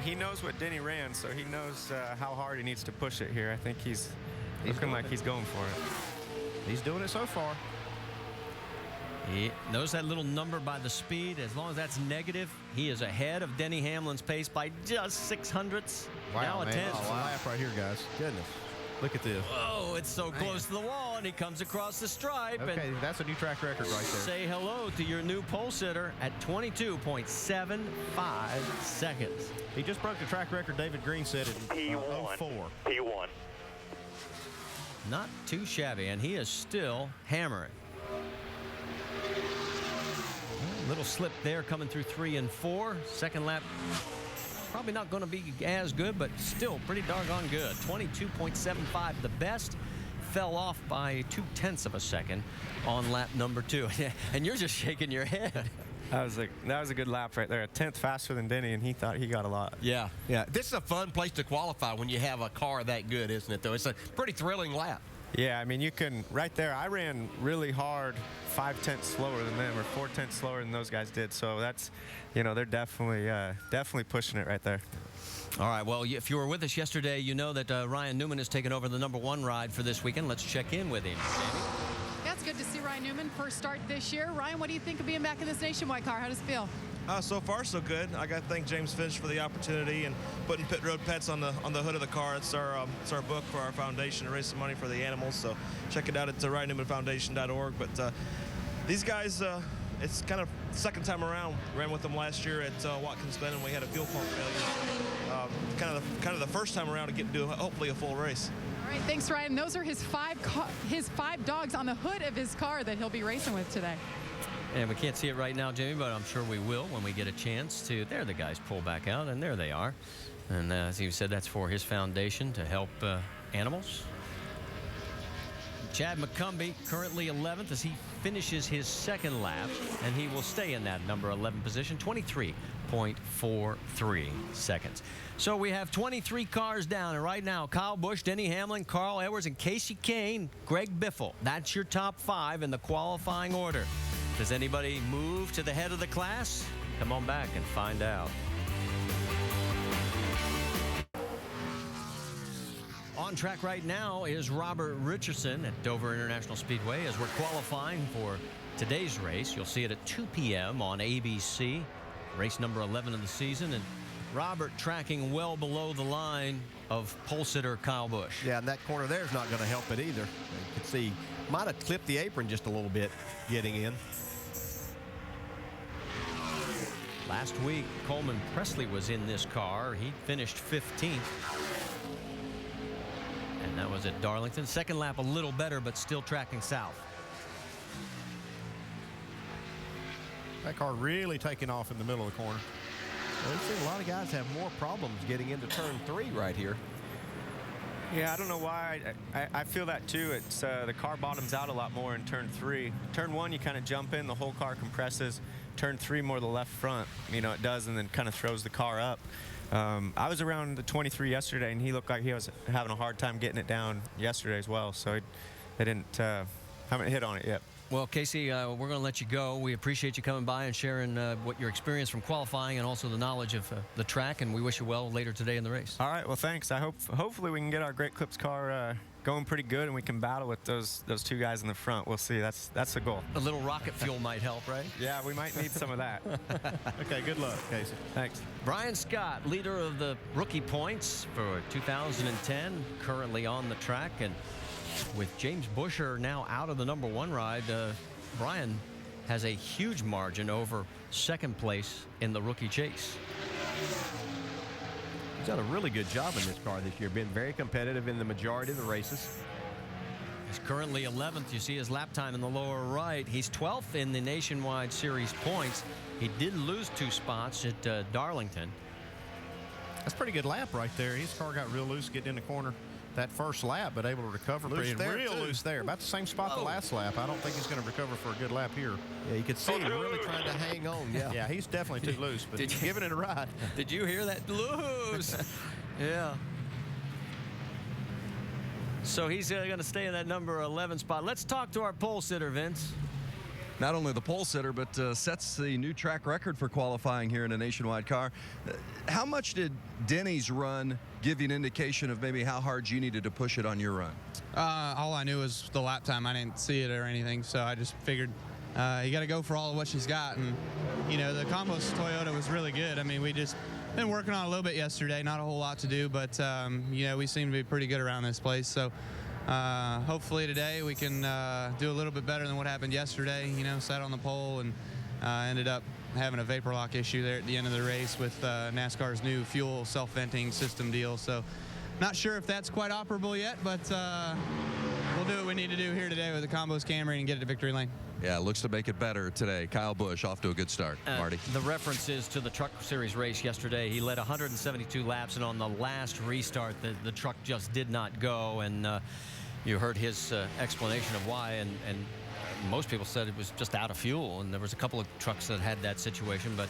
K: He knows what Denny ran, so he knows how hard he needs to push it here. I think he's looking like he's going for it.
C: He's doing it so far.
A: He knows that little number by the speed. As long as that's negative, he is ahead of Denny Hamlin's pace by just 600ths.
C: Wow,
A: now a
C: man.
A: 10th.
C: It's a lap right here, guys. Goodness. Look at this.
A: Oh, it's so close to the wall, and he comes across the stripe.
C: Okay,
A: and
C: that's a new track record right there.
A: Say hello to your new pole sitter at 22.75 seconds.
C: He just broke the track record David Green set in P1.
L: P1.
A: Not too shabby, and he is still hammering. Little slip there coming through 3 and 4. Second lap, probably not going to be as good, but still pretty doggone good. 22.75, the best. Fell off by 0.2 of a second on lap number 2. And you're just shaking your head.
K: That was a good lap right there. A tenth faster than Denny, and he thought he got a lot.
D: Yeah. This is a fun place to qualify when you have a car that good, isn't it, though? It's a pretty thrilling lap.
K: Yeah, I mean, you can, right there, I ran really hard 5/10 slower than them, or 4/10 slower than those guys did. So that's, they're definitely pushing it right there.
A: All right, well, if you were with us yesterday, you know that Ryan Newman has taken over the number 1 ride for this weekend. Let's check in with him. Jamie?
F: Yeah, it's good to see Ryan Newman first start this year. Ryan, what do you think of being back in this Nationwide car? How does it feel?
L: So far, so good. I got to thank James Finch for the opportunity and putting pit road pets on the hood of the car. It's our book for our foundation to raise some money for the animals. So check it out at RyanNewmanFoundation.org. But these guys, it's kind of second time around. Ran with them last year at Watkins Glen, and we had a fuel pump failure. Kind of the first time around to get to do hopefully a full race.
F: All right, thanks, Ryan. Those are his five dogs on the hood of his car that he'll be racing with today.
A: And we can't see it right now, Jamie, but I'm sure we will when we get a chance to. There the guys pull back out, and there they are. And as you said, that's for his foundation to help animals. Chad McCumbee currently 11th as he finishes his second lap, and he will stay in that number 11 position, 23.43 seconds. So we have 23 cars down, and right now, Kyle Busch, Denny Hamlin, Carl Edwards, and Casey Kane, Greg Biffle. That's your top 5 in the qualifying order. Does anybody move to the head of the class? Come on back and find out. On track right now is Robert Richardson at Dover International Speedway as we're qualifying for today's race. You'll see it at 2 p.m. on ABC, race number 11 of the season. And Robert tracking well below the line of pole sitter Kyle Busch.
D: Yeah, and that corner there is not going to help it either. You can see, might have clipped the apron just a little bit getting in.
A: Last week, Coleman Presley was in this car. He finished 15th. And that was at Darlington. Second lap a little better, but still tracking south.
C: That car really taking off in the middle of the corner.
D: Well, we've seen a lot of guys have more problems getting into turn 3 right here.
K: Yeah, I don't know why. I feel that too. It's the car bottoms out a lot more in turn 3. Turn 1, you kind of jump in, the whole car compresses. Turn 3, more the left front, it does, and then kind of throws the car up. I was around the 23 yesterday, and he looked like he was having a hard time getting it down yesterday as well. So they haven't hit on it yet.
A: Well, Casey, we're going to let you go. We appreciate you coming by and sharing what your experience from qualifying and also the knowledge of the track, and we wish you well later today in the race.
K: All right, well, thanks. Hopefully we can get our Great Clips car going pretty good, and we can battle with those 2 guys in the front. We'll see. That's the goal.
A: A little rocket fuel might help, right?
K: Yeah, we might need some of that.
C: Okay, good luck, Casey.
K: Thanks.
A: Brian Scott, leader of the rookie points for 2010, currently on the track, and with James Buescher now out of the number 1 ride, Brian has a huge margin over second place in the rookie chase.
D: He's done a really good job in this car this year, been very competitive in the majority of the races.
A: He's currently 11th. You see his lap time in the lower right. He's 12th in the Nationwide Series points. He did lose 2 spots at Darlington.
C: That's a pretty good lap right there. His car got real loose getting in the corner that first lap, but able to recover loose there, real too. Loose there. About the same spot the last lap. I don't think he's going to recover for a good lap here.
D: Yeah, you could see him really trying to hang on.
C: Yeah, he's definitely too loose, but he's giving it a ride.
A: Did you hear that? Loose. Yeah. So he's going to stay in that number 11 spot. Let's talk to our pole sitter, Vince.
G: Not only the pole sitter, but sets the new track record for qualifying here in a Nationwide car. How much did Denny's run give you an indication of maybe how hard you needed to push it on your run?
H: All I knew was the lap time. I didn't see it or anything, so I just figured you got to go for all of what she's got. And, the Combos Toyota was really good. I mean, we just been working on it a little bit yesterday. Not a whole lot to do, but, we seem to be pretty good around this place. So hopefully today we can do a little bit better than what happened yesterday. Sat on the pole and ended up having a vapor lock issue there at the end of the race with NASCAR's new fuel self-venting system deal. So not sure if that's quite operable yet, but we'll do what we need to do here today with the Combos Camry and get it to victory lane.
G: Yeah, looks to make it better today. Kyle Busch off to a good start. Marty.
A: The reference is to the Truck Series race yesterday. He led 172 laps, and on the last restart, the truck just did not go. And you heard his explanation of why, and most people said it was just out of fuel, and there was a couple of trucks that had that situation. But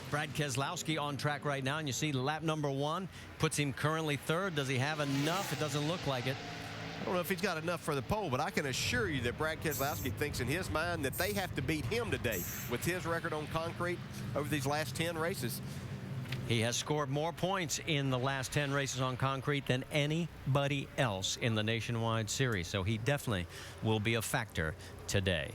A: Brad Keselowski on track right now, and you see lap number 1 puts him currently 3rd. Does he have enough? It doesn't look like it.
D: I don't know if he's got enough for the pole, but I can assure you that Brad Keselowski thinks in his mind that they have to beat him today with his record on concrete over these last 10 races.
A: He has scored more points in the last 10 races on concrete than anybody else in the Nationwide Series, so he definitely will be a factor today.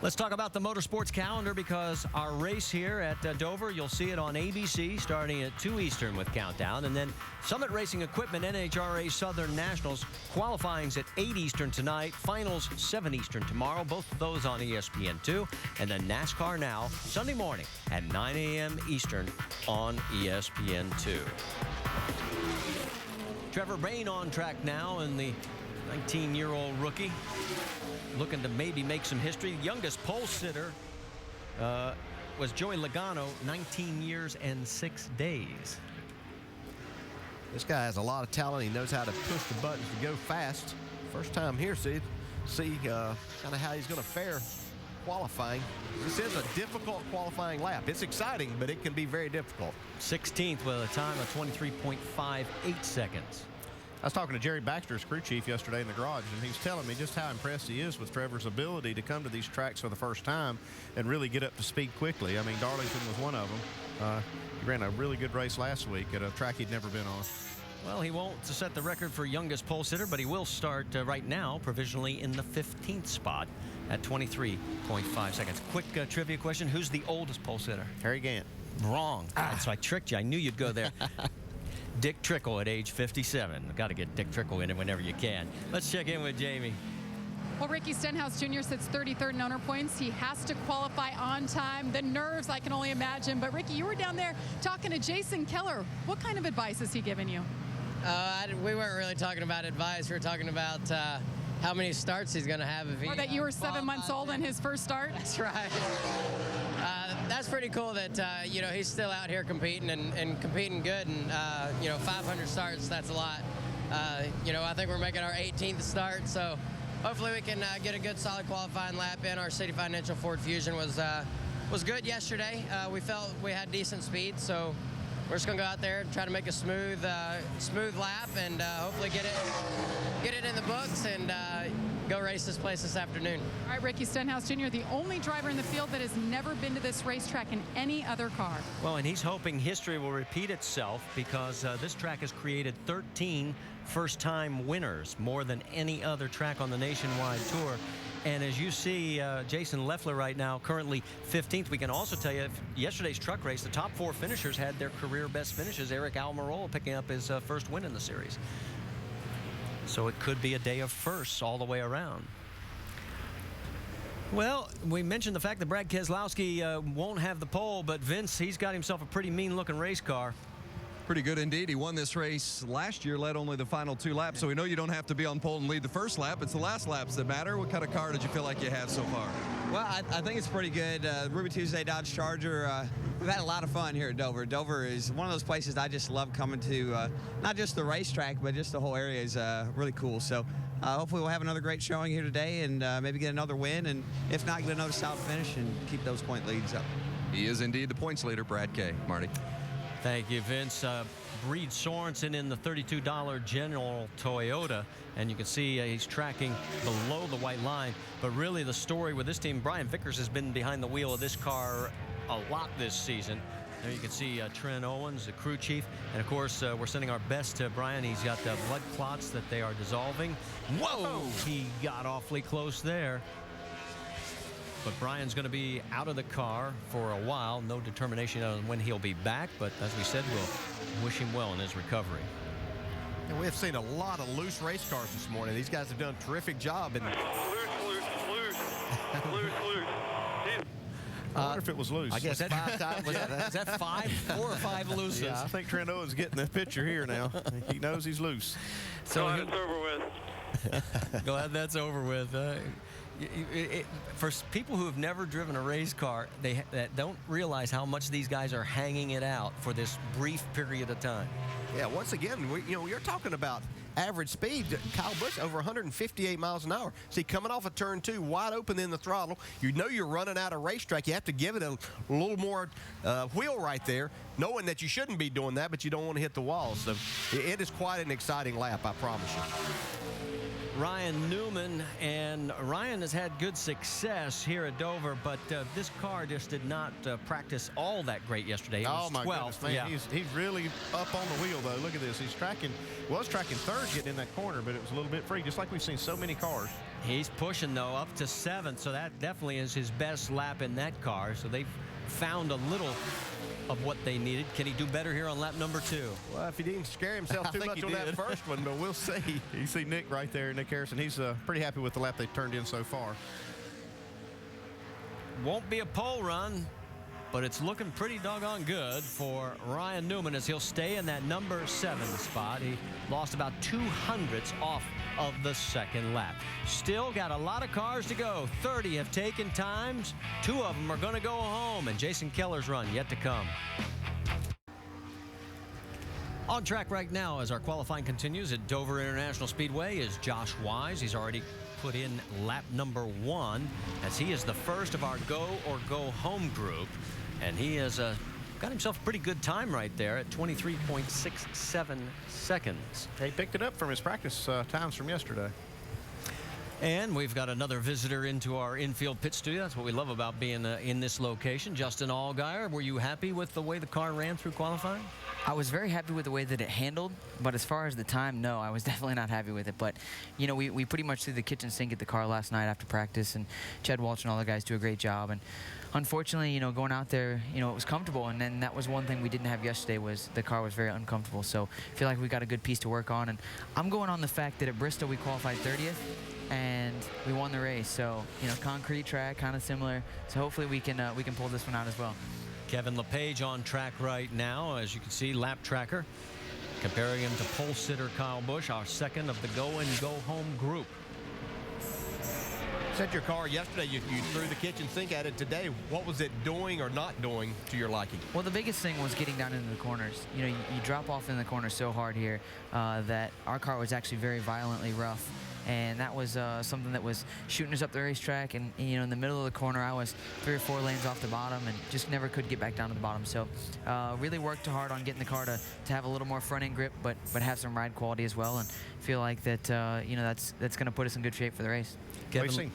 A: Let's talk about the motorsports calendar, because our race here at Dover, you'll see it on ABC starting at 2 Eastern with Countdown. And then Summit Racing Equipment NHRA Southern Nationals qualifying's at 8 Eastern tonight. Finals 7 Eastern tomorrow. Both of those on ESPN2. And then NASCAR Now Sunday morning at 9 a.m. Eastern on ESPN2. Trevor Bayne on track now, and the 19-year-old rookie looking to maybe make some history. Youngest pole sitter was Joey Logano, 19 years and 6 days.
D: This guy has a lot of talent. He knows how to push the buttons to go fast. First time here, see kind of how he's going to fare qualifying. This is a difficult qualifying lap. It's exciting, but it can be very difficult.
A: 16th with a time of 23.58 seconds.
C: I was talking to Jerry Baxter, his crew chief, yesterday in the garage, and he was telling me just how impressed he is with Trevor's ability to come to these tracks for the first time and really get up to speed quickly. I mean, Darlington was one of them. He ran a really good race last week at a track he'd never been on.
A: Well, he won't set the record for youngest pole sitter, but he will start right now provisionally in the 15th spot at 23.5 seconds. Quick trivia question. Who's the oldest pole sitter?
C: Harry Gant.
A: Wrong. So I tricked you. I knew you'd go there. Dick Trickle at age 57. Got to get Dick Trickle in it whenever you can. Let's check in with Jamie.
F: Well, Ricky Stenhouse Jr. sits 33rd in owner points. He has to qualify on time. The nerves, I can only imagine. But, Ricky, you were down there talking to Jason Keller. What kind of advice has he given you?
M: We weren't really talking about advice. We were talking about how many starts he's going to have. If he,
F: or that you were 7 months old in his first start?
M: That's right. That's pretty cool that, he's still out here competing and competing good. And, 500 starts, that's a lot. I think we're making our 18th start. So hopefully we can get a good, solid qualifying lap in. Our City Financial Ford Fusion was good yesterday. We felt we had decent speed. So we're just going to go out there and try to make a smooth lap and hopefully get it in the books and go race this place this afternoon.
F: All right, Ricky Stenhouse Jr., the only driver in the field that has never been to this racetrack in any other car.
A: Well, and he's hoping history will repeat itself, because this track has created 13 first-time winners, more than any other track on the Nationwide Tour. And as you see, Jason Leffler right now, currently 15th. We can also tell you, yesterday's truck race, the top 4 finishers had their career best finishes. Eric Almirola picking up his first win in the series. So it could be a day of firsts all the way around. Well, we mentioned the fact that Brad Keselowski won't have the pole, but Vince, he's got himself a pretty mean-looking race car.
G: Pretty good indeed. He won this race last year, led only the final 2 laps, so we know you don't have to be on pole and lead the first lap. It's the last laps that matter. What kind of car did you feel like you have so far?
N: Well, I think it's pretty good. Ruby Tuesday Dodge Charger, we've had a lot of fun here at Dover. Dover is one of those places I just love coming to, not just the racetrack, but just the whole area is really cool. So hopefully we'll have another great showing here today and maybe get another win, and if not, get another solid finish and keep those point leads up.
G: He is indeed the points leader, Brad K. Marty.
A: Thank you, Vince. Breed Sorensen in the $32 General Toyota, and you can see he's tracking below the white line. But really the story with this team, Brian Vickers has been behind the wheel of this car a lot this season. There you can see Trent Owens, the crew chief, and of course we're sending our best to Brian. He's got blood clots that they are dissolving. Whoa! He got awfully close there. But Brian's going to be out of the car for a while. No determination on when he'll be back. But as we said, we'll wish him well in his recovery.
D: And we have seen a lot of loose race cars this morning. These guys have done a terrific job.
O: Loose.
C: I wonder if it was loose.
D: I guess 5 times.
A: Is that 5? 4 or 5 looses?
C: Yeah, I think Trent Owens is getting the picture here now. He knows he's loose.
O: So glad it's over with.
A: Glad that's over with. For people who have never driven a race car, that don't realize how much these guys are hanging it out for this brief period of time.
D: Yeah, once again, you're talking about average speed. Kyle Busch over 158 miles an hour. See, coming off of turn 2, wide open in the throttle, you know you're running out of racetrack. You have to give it a little more wheel right there, knowing that you shouldn't be doing that, but you don't want to hit the wall. So it is quite an exciting lap, I promise you.
A: Ryan Newman, and Ryan has had good success here at Dover, but this car just did not practice all that great yesterday. It was
C: Oh, my
A: 12th.
C: goodness, man.
A: Yeah.
C: He's really up on the wheel, though. Look at this. Was tracking third getting in that corner, but it was a little bit free, just like we've seen so many cars.
A: He's pushing, though, up to 7th, so that definitely is his best lap in that car. So they've found a little of what they needed. Can he do better here on lap number 2?
C: Well, if he didn't scare himself too much on that first one, but we'll see. You see Nick right there, Nick Harrison. He's pretty happy with the lap they turned in so far.
A: Won't be a pole run, but it's looking pretty doggone good for Ryan Newman as he'll stay in that number 7 spot. He lost about 200ths off of the second lap. Still got a lot of cars to go. 30 have taken times. 2 of them are going to go home, and Jason Keller's run yet to come. On track right now as our qualifying continues at Dover International Speedway is Josh Wise. He's already put in lap number 1 as he is the first of our go or go home group, and he has got himself a pretty good time right there at 23.67 seconds.
C: He picked it up from his practice times from yesterday.
A: And we've got another visitor into our infield pit studio. That's what we love about being in this location. Justin Allgaier, were you happy with the way the car ran through qualifying?
O: I was very happy with the way that it handled, but as far as the time, no, I was definitely not happy with it. But, you know, we pretty much threw the kitchen sink at the car last night after practice, and Chad Walsh and all the guys do a great job. And unfortunately, you know, going out there, you know, it was comfortable, and then that was one thing we didn't have yesterday was the car was very uncomfortable. So I feel like we got a good piece to work on, and I'm going on the fact that at Bristol we qualified 30th, and we won the race. So, you know, concrete track, kind of similar. So hopefully we can pull this one out as well.
A: Kevin LePage on track right now, as you can see, lap tracker, comparing him to pole sitter Kyle Busch, our second of the go and go home group.
D: Said your car yesterday, you threw the kitchen sink at it today. What was it doing or not doing to your liking?
O: Well, the biggest thing was getting down into the corners. You know, you drop off in the corners so hard here that our car was actually very violently rough. And that was something that was shooting us up the racetrack. And, you know, in the middle of the corner, I was 3 or 4 lanes off the bottom and just never could get back down to the bottom. So really worked hard on getting the car to have a little more front-end grip, but have some ride quality as well. And feel like that, you know, that's going to put us in good shape for the race.
C: We've seen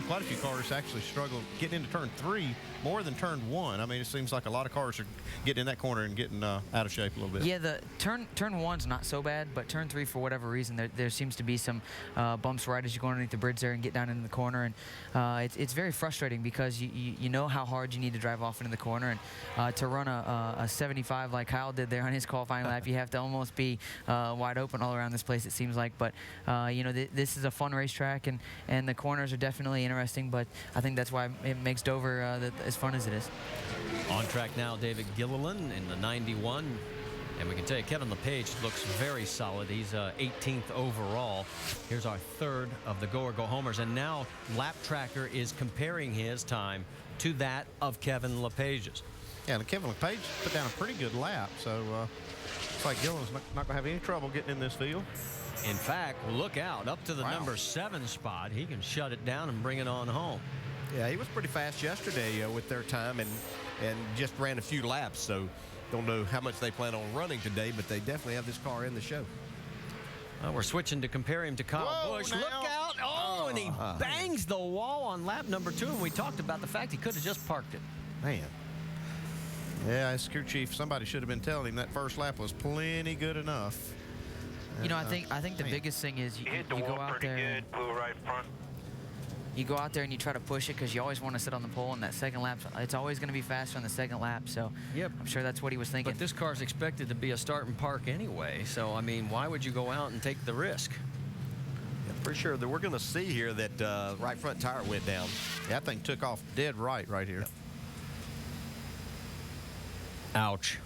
C: quite a few cars actually struggle getting into turn 3 more than turn 1. I mean, it seems like a lot of cars are getting in that corner and getting out of shape a little bit.
O: Yeah, the turn 1's not so bad, but turn 3, for whatever reason, there seems to be some bumps right as you go underneath the bridge there and get down into the corner, and it's very frustrating because you know how hard you need to drive off into the corner, and to run a 75 like Kyle did there on his qualifying lap, you have to almost be wide open all around this place, it seems like. But you know, this is a fun racetrack, and the corners are definitely interesting, but I think that's why it makes Dover as fun as it is.
A: On track now, David Gilliland in the 91. And we can tell you, Kevin LePage looks very solid. He's 18th overall. Here's our third of the go or go homers. And now Lap Tracker is comparing his time to that of Kevin LePage's.
C: Yeah, and Kevin LePage put down a pretty good lap. So looks like Gilliland's not going to have any trouble getting in this field.
A: In fact, look out. Up to the number 7 spot. He can shut it down and bring it on home.
D: Yeah, he was pretty fast yesterday with their time and just ran a few laps. So don't know how much they plan on running today, but they definitely have this car in the show.
A: Well, we're switching to compare him to Kyle Busch. Look out. Oh, and he bangs the wall on lap number 2. And we talked about the fact he could have just parked it.
C: Man. Yeah, as crew chief, somebody should have been telling him that first lap was plenty good enough.
O: You know, I think the biggest thing is you go out there.
P: Good, blew right front.
O: You go out there and you try to push it because you always want to sit on the pole, and that second lap, it's always going to be faster on the second lap. So
A: yep.
O: I'm sure that's what he was thinking.
A: But this car's expected to be a start and park anyway. So, I mean, why would you go out and take the risk?
D: Yeah, pretty sure that we're going to see here that right front tire went down.
C: Yeah, that thing took off dead right here. Yep.
A: Ouch.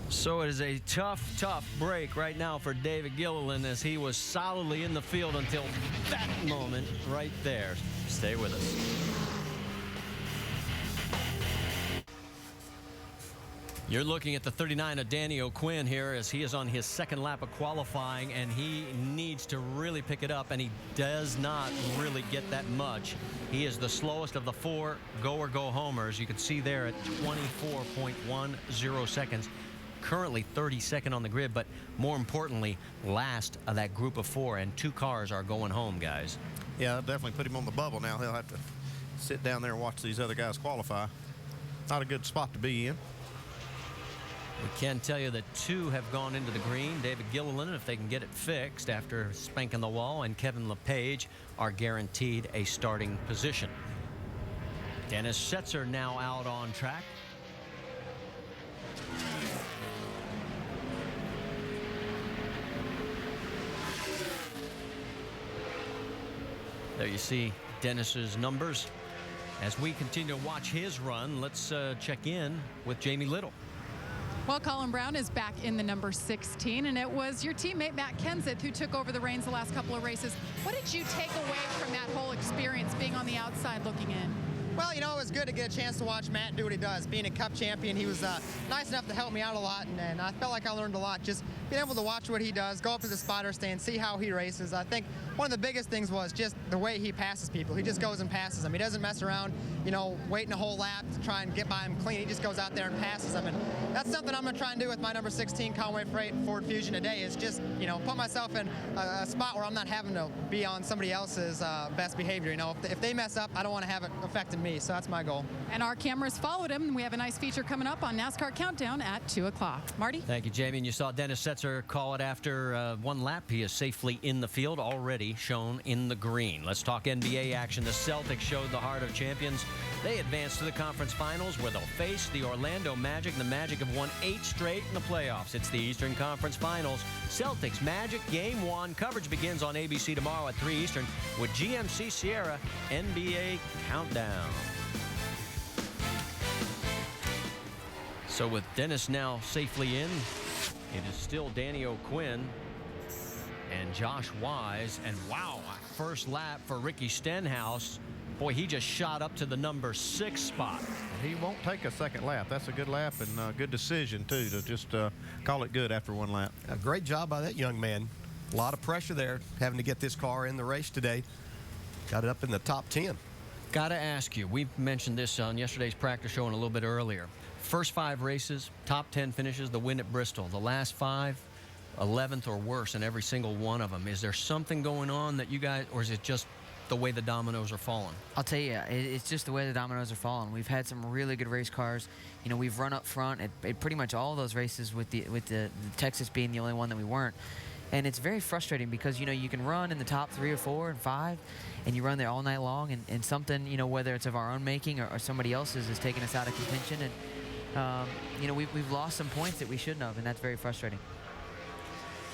A: So it is a tough break right now for David Gilliland as he was solidly in the field until that moment right there. Stay with us. You're looking at the 39 of Danny O'Quinn here as he is on his second lap of qualifying, and he needs to really pick it up, and he does not really get that much. He is the slowest of the 4 go-homers. You can see there at 24.10 seconds. Currently 32nd on the grid, but more importantly, last of that group of 4, and 2 cars are going home, guys.
C: Yeah, I'll definitely put him on the bubble now. He'll have to sit down there and watch these other guys qualify. Not a good spot to be in.
A: We can tell you that 2 have gone into the green. David Gilliland, if they can get it fixed after spanking the wall, and Kevin LePage are guaranteed a starting position. Dennis Setzer now out on track. There you see Dennis's numbers. As we continue to watch his run, let's check in with Jamie Little.
F: Well, Colin Brown is back in the number 16, and it was your teammate Matt Kenseth who took over the reins the last couple of races. What did you take away from that whole experience being on the outside looking in?
P: Well, you know, it was good to get a chance to watch Matt do what he does. Being a Cup champion, he was nice enough to help me out a lot, and I felt like I learned a lot. Just being able to watch what he does, go up to the spotter stand, see how he races. I think one of the biggest things was just the way he passes people. He just goes and passes them. He doesn't mess around, you know, waiting a whole lap to try and get by him clean. He just goes out there and passes them. And that's something I'm going to try and do with my number 16 Conway Freight Ford Fusion today, is just, you know, put myself in a spot where I'm not having to be on somebody else's best behavior. You know, if they mess up, I don't want to have it affecting me. So that's my goal.
F: And our cameras followed him. We have a nice feature coming up on NASCAR Countdown at 2 o'clock. Marty?
A: Thank you, Jamie. And you saw Dennis Setzer call it after 1 lap. He is safely in the field, already shown in the green. Let's talk NBA action. The Celtics showed the heart of champions. They advanced to the conference finals where they'll face the Orlando Magic. The Magic have won 8 straight in the playoffs. It's the Eastern Conference Finals. Celtics Magic Game 1. Coverage begins on ABC tomorrow at 3 Eastern with GMC Sierra NBA Countdown. So with Dennis now safely in, it is still Danny O'Quinn and Josh Wise. And wow, first lap for Ricky Stenhouse. Boy, he just shot up to the number 6 spot.
C: He won't take a second lap. That's a good lap and a good decision, too, to just call it good after 1 lap.
D: A great job by that young man. A lot of pressure there, having to get this car in the race today. Got it up in the top 10.
A: Got to ask you, we've mentioned this on yesterday's practice show and a little bit earlier. First 5 races, top 10 finishes, the win at Bristol. The last 5, 11th or worse in every single one of them. Is there something going on that you guys, or is it just the way the dominoes are falling?
O: I'll tell you, it's just the way the dominoes are falling. We've had some really good race cars. You know, we've run up front at pretty much all those races with the Texas being the only one that we weren't. And it's very frustrating because, you know, you can run in the top 3 or 4 and 5, and you run there all night long, and something, you know, whether it's of our own making or somebody else's, is taking us out of contention. And, you know, we've lost some points that we shouldn't have, and that's very frustrating.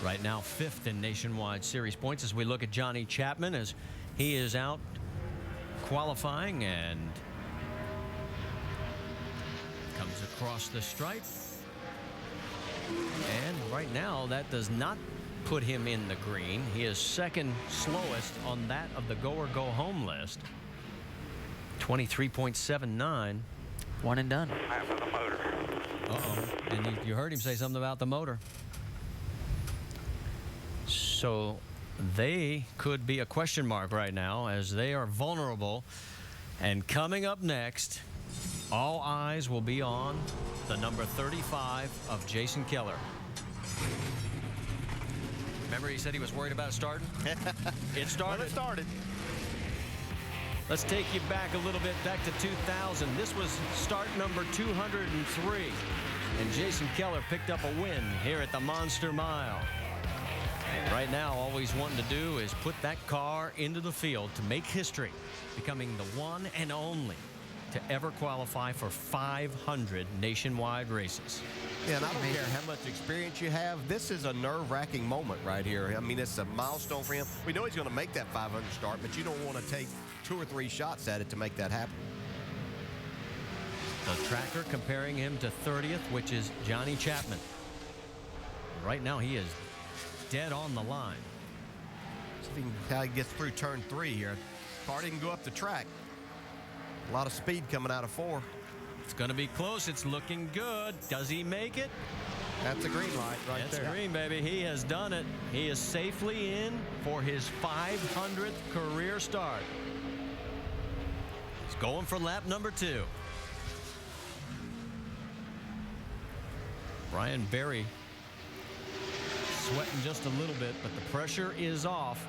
A: Right now, 5th in nationwide series points as we look at Johnny Chapman as he is out qualifying and comes across the stripe. And right now, that does not put him in the green. He is second slowest on that of the go or go home list. 23.79.
O: One and done.
Q: After the motor.
A: Uh-oh. And you heard him say something about the motor. So they could be a question mark right now as they are vulnerable. And coming up next, all eyes will be on the number 35 of Jason Keller. Remember he said he was worried about starting? It started.
C: Well, it started.
A: Let's take you back a little bit, back to 2000. This was start number 203. And Jason Keller picked up a win here at the Monster Mile. Right now, all he's wanting to do is put that car into the field to make history, becoming the one and only to ever qualify for 500 nationwide races.
D: Yeah, and I don't care how much experience you have. This is a nerve-wracking moment right here. I mean, it's a milestone for him. We know he's going to make that 500 start, but you don't want to take 2 or 3 shots at it to make that happen.
A: The tracker comparing him to 30th, which is Johnny Chapman. right now he is dead on the line.
D: See how he gets through turn 3 here. Car didn't go up the track. A lot of speed coming out of 4.
A: It's going to be close. It's looking good. Does he make it?
C: That's a green light right there.
A: That's green, baby. He has done it. He is safely in for his 500th career start. He's going for lap number 2. Brian Berry sweating just a little bit, but the pressure is off.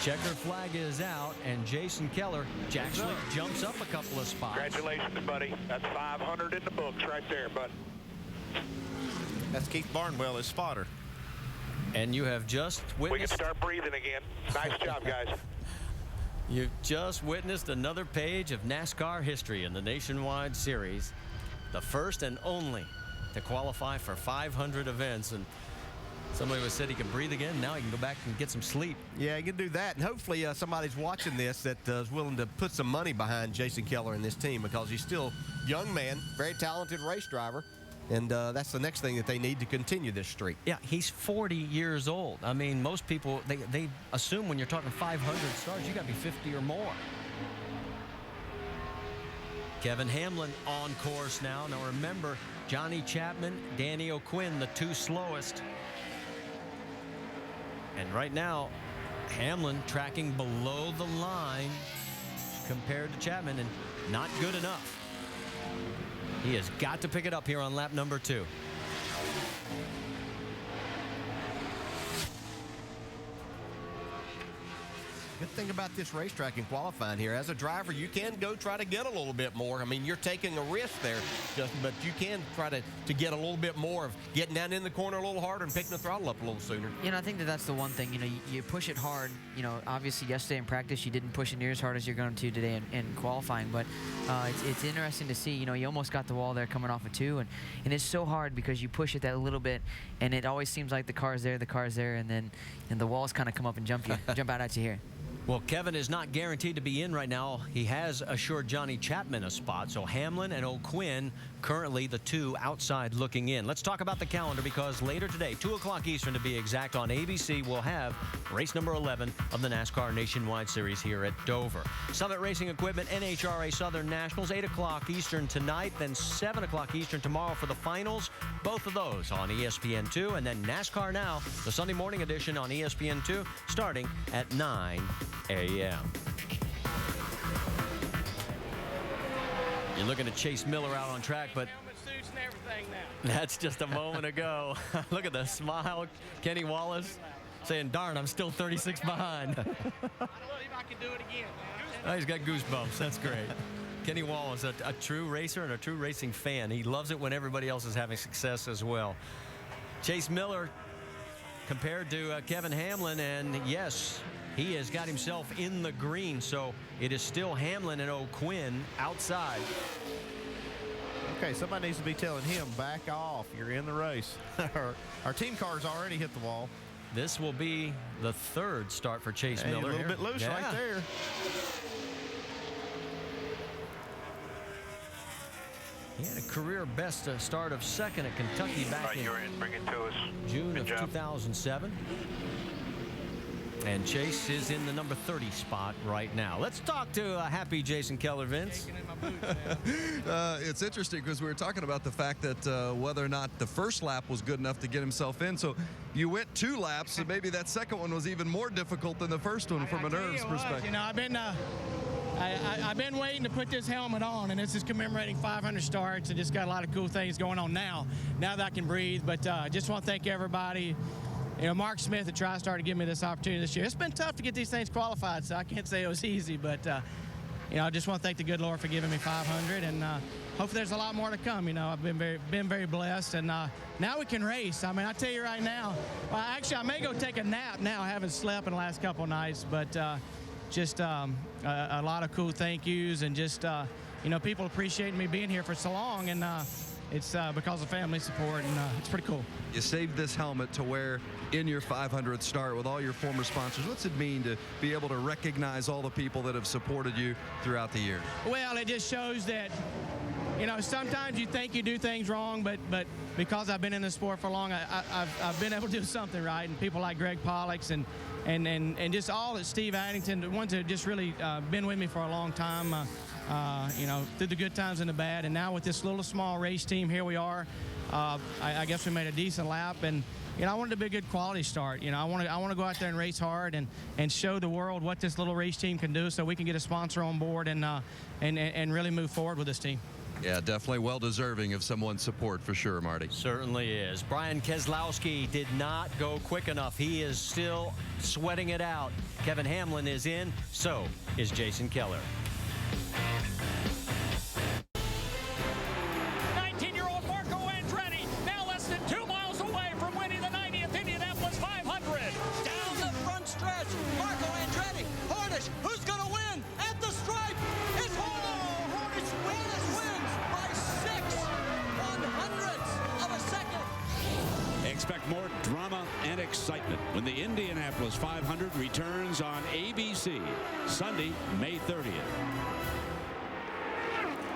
A: Checker flag is out, and Jason Keller actually jumps up a couple of spots.
Q: Congratulations, buddy. That's 500 in the books right there, bud.
C: That's Keith Barnwell, his spotter.
A: And you have just witnessed...
Q: We can start breathing again. Nice job, guys.
A: You've just witnessed another page of NASCAR history in the Nationwide Series. The first and only to qualify for 500 events. And somebody was said he can breathe again. Now he can go back and get some sleep.
D: Yeah, he can do that. And hopefully somebody's watching this that is willing to put some money behind Jason Keller and this team, because he's still a young man, very talented race driver. And that's the next thing that they need to continue this streak.
A: Yeah, he's 40 years old. I mean, most people, they assume when you're talking 500 starts, you got to be 50 or more. Kevin Hamlin on course now. Now remember, Johnny Chapman, Danny O'Quinn, the 2 slowest. And right now, Hamlin tracking below the line compared to Chapman, and not good enough. He has got to pick it up here on lap number 2.
D: Good thing about this racetrack and qualifying here, as a driver, you can go try to get a little bit more. I mean, you're taking a risk there, Justin, but you can try to get a little bit more of getting down in the corner a little harder and picking the throttle up a little sooner.
O: You know, I think that's the one thing. You know, you push it hard. You know, obviously yesterday in practice you didn't push it near as hard as you're going to today in qualifying. But it's interesting to see. You know, you almost got the wall there coming off of 2, and it's so hard because you push it that little bit, and it always seems like the car's there, and then the walls kind of come up and jump out at you here.
A: Well, Kevin is not guaranteed to be in right now. He has assured Johnny Chapman a spot. So Hamlin and O'Quinn currently the 2 outside looking in. Let's talk about the calendar, because later today, 2 o'clock Eastern to be exact, on ABC, we'll have race number 11 of the NASCAR Nationwide Series here at Dover. Summit Racing Equipment, NHRA Southern Nationals, 8 o'clock Eastern tonight, then 7 o'clock Eastern tomorrow for the finals. Both of those on ESPN2, and then NASCAR Now, the Sunday morning edition on ESPN2, starting at 9 a.m. You're looking at Chase Miller out on track, but that's just a moment ago. Look at the smile. Kenny Wallace saying, darn, I'm still 36 behind.
R: I don't believe I can do it again.
A: Oh, he's got goosebumps. That's great. Kenny Wallace, a true racer and a true racing fan. He loves it when everybody else is having success as well. Chase Miller compared to Kevin Hamlin, and yes, he has got himself in the green, so it is still Hamlin and O'Quinn outside.
C: Okay, somebody needs to be telling him, back off, you're in the race. Our team car's already hit the wall.
A: This will be the 3rd start for Chase Miller.
C: A little bit loose right there.
A: He had a career best start of 2nd at Kentucky back in
Q: Bring it to us.
A: June of 2007. And Chase is in the number 30 spot right now. Let's talk to happy Jason Keller, Vince.
G: It's interesting because we were talking about the fact that whether or not the first lap was good enough to get himself in. So you went 2 laps, so maybe that second one was even more difficult than the first one from a nerves perspective.
R: You know, I've been waiting to put this helmet on, and this is commemorating 500 starts, and just got a lot of cool things going on now that I can breathe. But I just want to thank everybody. You know, Mark Smith at TriStar to give me this opportunity this year. It's been tough to get these things qualified, so I can't say it was easy, but you know, I just want to thank the good Lord for giving me 500, and hopefully there's a lot more to come. You know, I've been very blessed, and now we can race. I mean, I tell you right now, well, actually I may go take a nap now. I haven't slept in the last couple of nights, but just a lot of cool thank yous, and just you know, people appreciating me being here for so long, and it's because of family support, and it's pretty cool.
G: You saved this helmet to wear in your 500th start with all your former sponsors. What's it mean to be able to recognize all the people that have supported you throughout the year?
R: Well, it just shows that you know, sometimes you think you do things wrong, but because I've been in the sport for long, I've been able to do something right. And people like Greg Pollux and just all at Steve Addington, the ones that have just really been with me for a long time, you know, through the good times and the bad. And now with this little small race team, here we are. I guess we made a decent lap, and you know, I wanted to be a good quality start. You know, I want to go out there and race hard and show the world what this little race team can do, so we can get a sponsor on board and really move forward with this team.
G: Yeah, definitely well deserving of someone's support for sure, Marty.
A: Certainly is. Brian Keselowski did not go quick enough. He is still sweating it out. Kevin Hamlin is in, so is Jason Keller.
S: 19-year-old Marco Andretti now less than 2 miles away from winning the 90th Indianapolis 500.
T: Down the front stretch, Marco Andretti, Hornish, who's going to win? At the stripe, it's Hornish wins by 6/100ths of a second.
U: Expect more drama and excitement when the Indianapolis 500 returns on ABC Sunday, May 30th.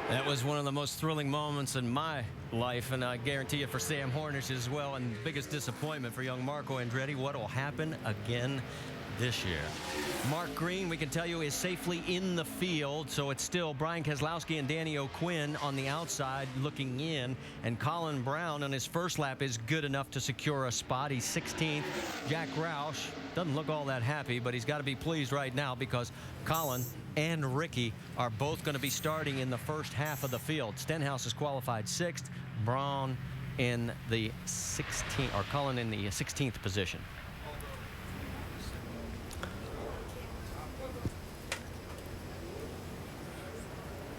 A: That was one of the most thrilling moments in my life, and I guarantee you for Sam Hornish as well, and biggest disappointment for young Marco Andretti. What will happen again this year? Mark Green, we can tell you, is safely in the field, so it's still Brian Keselowski and Danny O'Quinn on the outside looking in, and Colin Brown on his first lap is good enough to secure a spot. He's 16th. Jack Roush doesn't look all that happy, but he's got to be pleased right now because Colin and Ricky are both going to be starting in the first half of the field. Stenhouse is qualified 6th, Brown in the 16th, or Colin in the 16th position.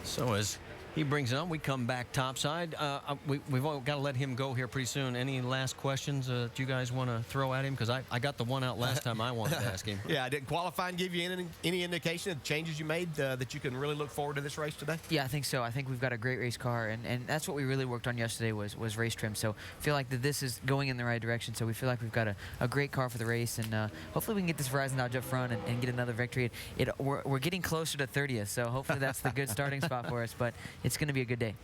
A: So as he brings it on, we come back topside. We've all got to let him go here pretty soon. Any last questions that you guys want to throw at him? Because I got the one out last time I wanted to ask him.
D: Yeah, I didn't qualify and give you any indication of changes you made that you can really look forward to this race today?
O: Yeah, I think so. I think we've got a great race car, and that's what we really worked on yesterday was race trim. So I feel like that this is going in the right direction. So we feel like we've got a great car for the race, and hopefully we can get this Verizon Dodge up front and get another victory. We're getting closer to 30th, so hopefully that's the good starting spot for us. But it's going to be a good day.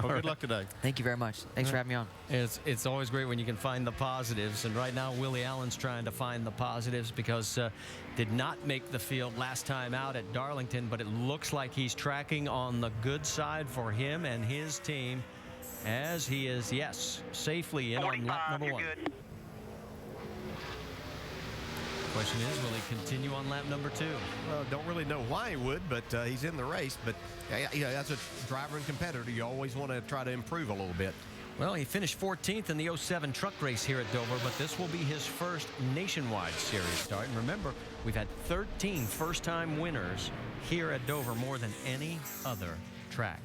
C: Well, good luck today.
O: Thank you very much. Thanks for having me on.
A: It's always great when you can find the positives, and right now Willie Allen's trying to find the positives because did not make the field last time out at Darlington, but it looks like he's tracking on the good side for him and his team as he is, yes, safely in on lap number 1. Question is, will he continue on lap number 2?
C: Well, don't really know why he would, but he's in the race. But yeah, as a driver and competitor, you always want to try to improve a little bit.
A: Well, he finished 14th in the 07 truck race here at Dover, but this will be his first nationwide series start. And remember, we've had 13 first-time winners here at Dover, more than any other track.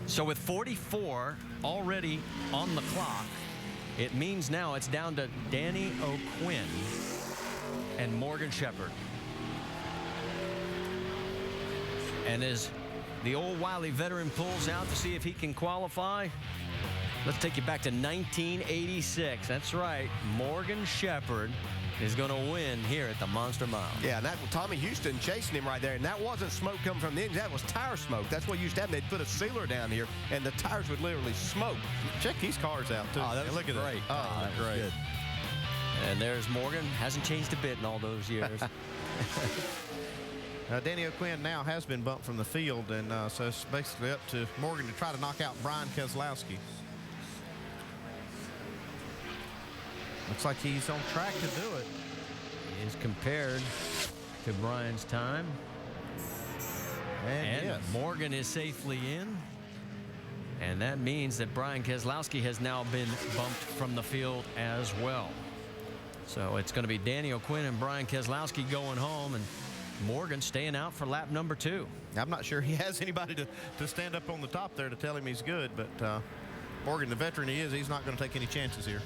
A: So with 44 already on the clock, it means now it's down to Danny O'Quinn and Morgan Shepherd. And as the old wily veteran pulls out to see if he can qualify, let's take you back to 1986. That's right, Morgan Shepherd is going to win here at the Monster Mile.
D: Yeah, and that Tommy Houston chasing him right there, and that wasn't smoke coming from the engine. That was tire smoke. That's what used to happen. They'd put a sealer down here, and the tires would literally smoke.
C: Check these cars out, too.
D: Oh, that was
C: look at
D: great.
C: That. Oh,
D: that's
C: great.
D: good.
A: And there's Morgan. Hasn't changed a bit in all those years.
C: Danny O'Quinn now has been bumped from the field, and so it's basically up to Morgan to try to knock out Brian Keselowski. Looks like he's on track to do it.
A: He is compared to Brian's time. And
C: yes.
A: Morgan is safely in. And that means that Brian Keselowski has now been bumped from the field as well. So it's going to be Danny O'Quinn and Brian Keselowski going home, and Morgan staying out for lap number 2.
C: I'm not sure he has anybody to stand up on the top there to tell him he's good, but Morgan, the veteran he is, he's not going to take any chances here.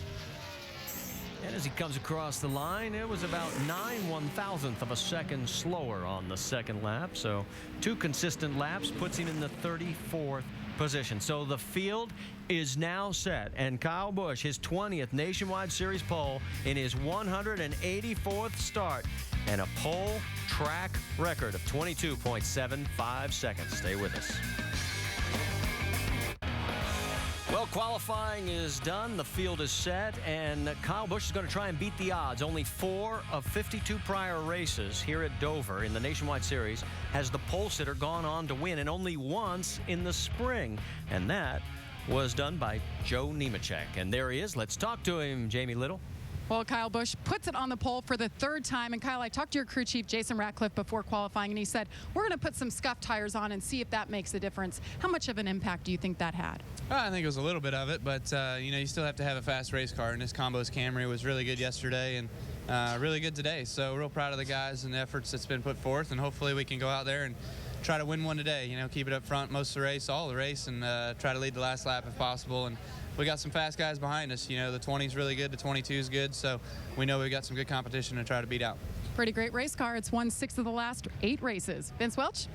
A: And as he comes across the line, it was about 9/1,000th of a second slower on the second lap. So 2 consistent laps puts him in the 34th position. So the field is now set, and Kyle Busch, his 20th Nationwide Series pole in his 184th start, and a pole track record of 22.75 seconds. Stay with us. Well, qualifying is done. The field is set, and Kyle Busch is going to try and beat the odds. Only 4 of 52 prior races here at Dover in the Nationwide Series has the pole sitter gone on to win, and only once in the spring. And that was done by Joe Nemechek. And there he is. Let's talk to him, Jamie Little.
F: Well, Kyle Busch puts it on the pole for the 3rd time. And Kyle, I talked to your crew chief, Jason Ratcliffe, before qualifying, and he said, we're going to put some scuff tires on and see if that makes a difference. How much of an impact do you think that had?
E: I think it was a little bit of it, but, you still have to have a fast race car, and this Combos Camry was really good yesterday and really good today. So real proud of the guys and the efforts that's been put forth, and hopefully we can go out there and try to win one today. Keep it up front most of the race, all the race, and try to lead the last lap if possible. And we got some fast guys behind us. The 20 is really good, the 22 is good, so we know we've got some good competition to try to beat out.
F: Pretty great race car. It's won 6 of the last 8 races. Vince Welch?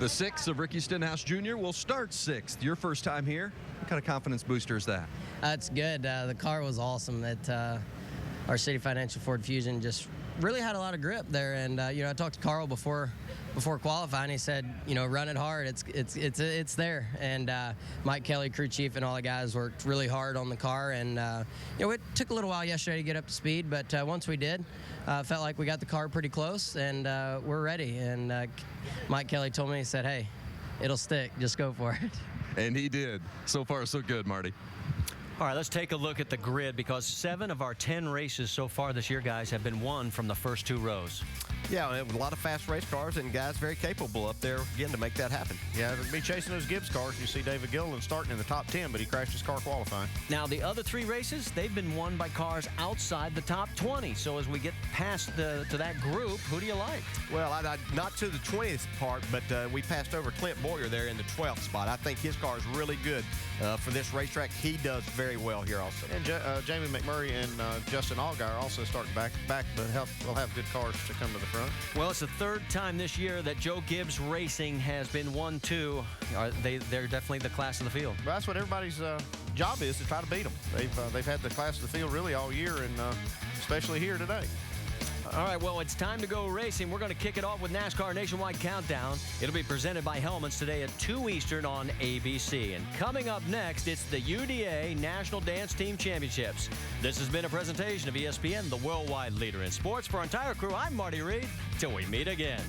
G: The 6 of Ricky Stenhouse Jr. will start 6th. Your first time here. What kind of confidence booster is that?
M: It's good. The car was awesome. Our City Financial Ford Fusion just really had a lot of grip there. And I talked to Carl before qualifying. He said, run it hard. It's there. And Mike Kelly, crew chief, and all the guys worked really hard on the car. And it took a little while yesterday to get up to speed, but once we did, felt like we got the car pretty close, and we're ready. And Mike Kelly told me, he said, hey, it'll stick. Just go for it.
G: And he did. So far, so good, Marty.
A: All right, let's take a look at the grid, because 7 of our 10 races so far this year, guys, have been won from the first 2 rows.
D: Yeah, a lot of fast race cars and guys very capable up there, again, to make that happen.
C: Yeah, to be chasing those Gibbs cars. You see David Gilliland starting in the top 10, but he crashed his car qualifying.
A: Now, the other 3 races, they've been won by cars outside the top 20. So as we get past to that group, who do you like?
D: Well, not to the 20th part, but we passed over Clint Boyer there in the 12th spot. I think his car is really good for this racetrack. He does very well here also.
C: And Jamie McMurray and Justin Allgaier also starting back-to-back, but will have good cars to come to the front.
A: Well, it's the 3rd time this year that Joe Gibbs Racing has been 1-2. They're definitely the class of the field.
C: Well, that's what everybody's job is, to try to beat them. They've had the class of the field really all year, and especially here today.
A: All right, well, it's time to go racing. We're going to kick it off with NASCAR Nationwide Countdown. It'll be presented by Hellmann's today at 2 Eastern on ABC. And coming up next, it's the UDA National Dance Team Championships. This has been a presentation of ESPN, the worldwide leader in sports. For our entire crew, I'm Marty Reed. Till we meet again.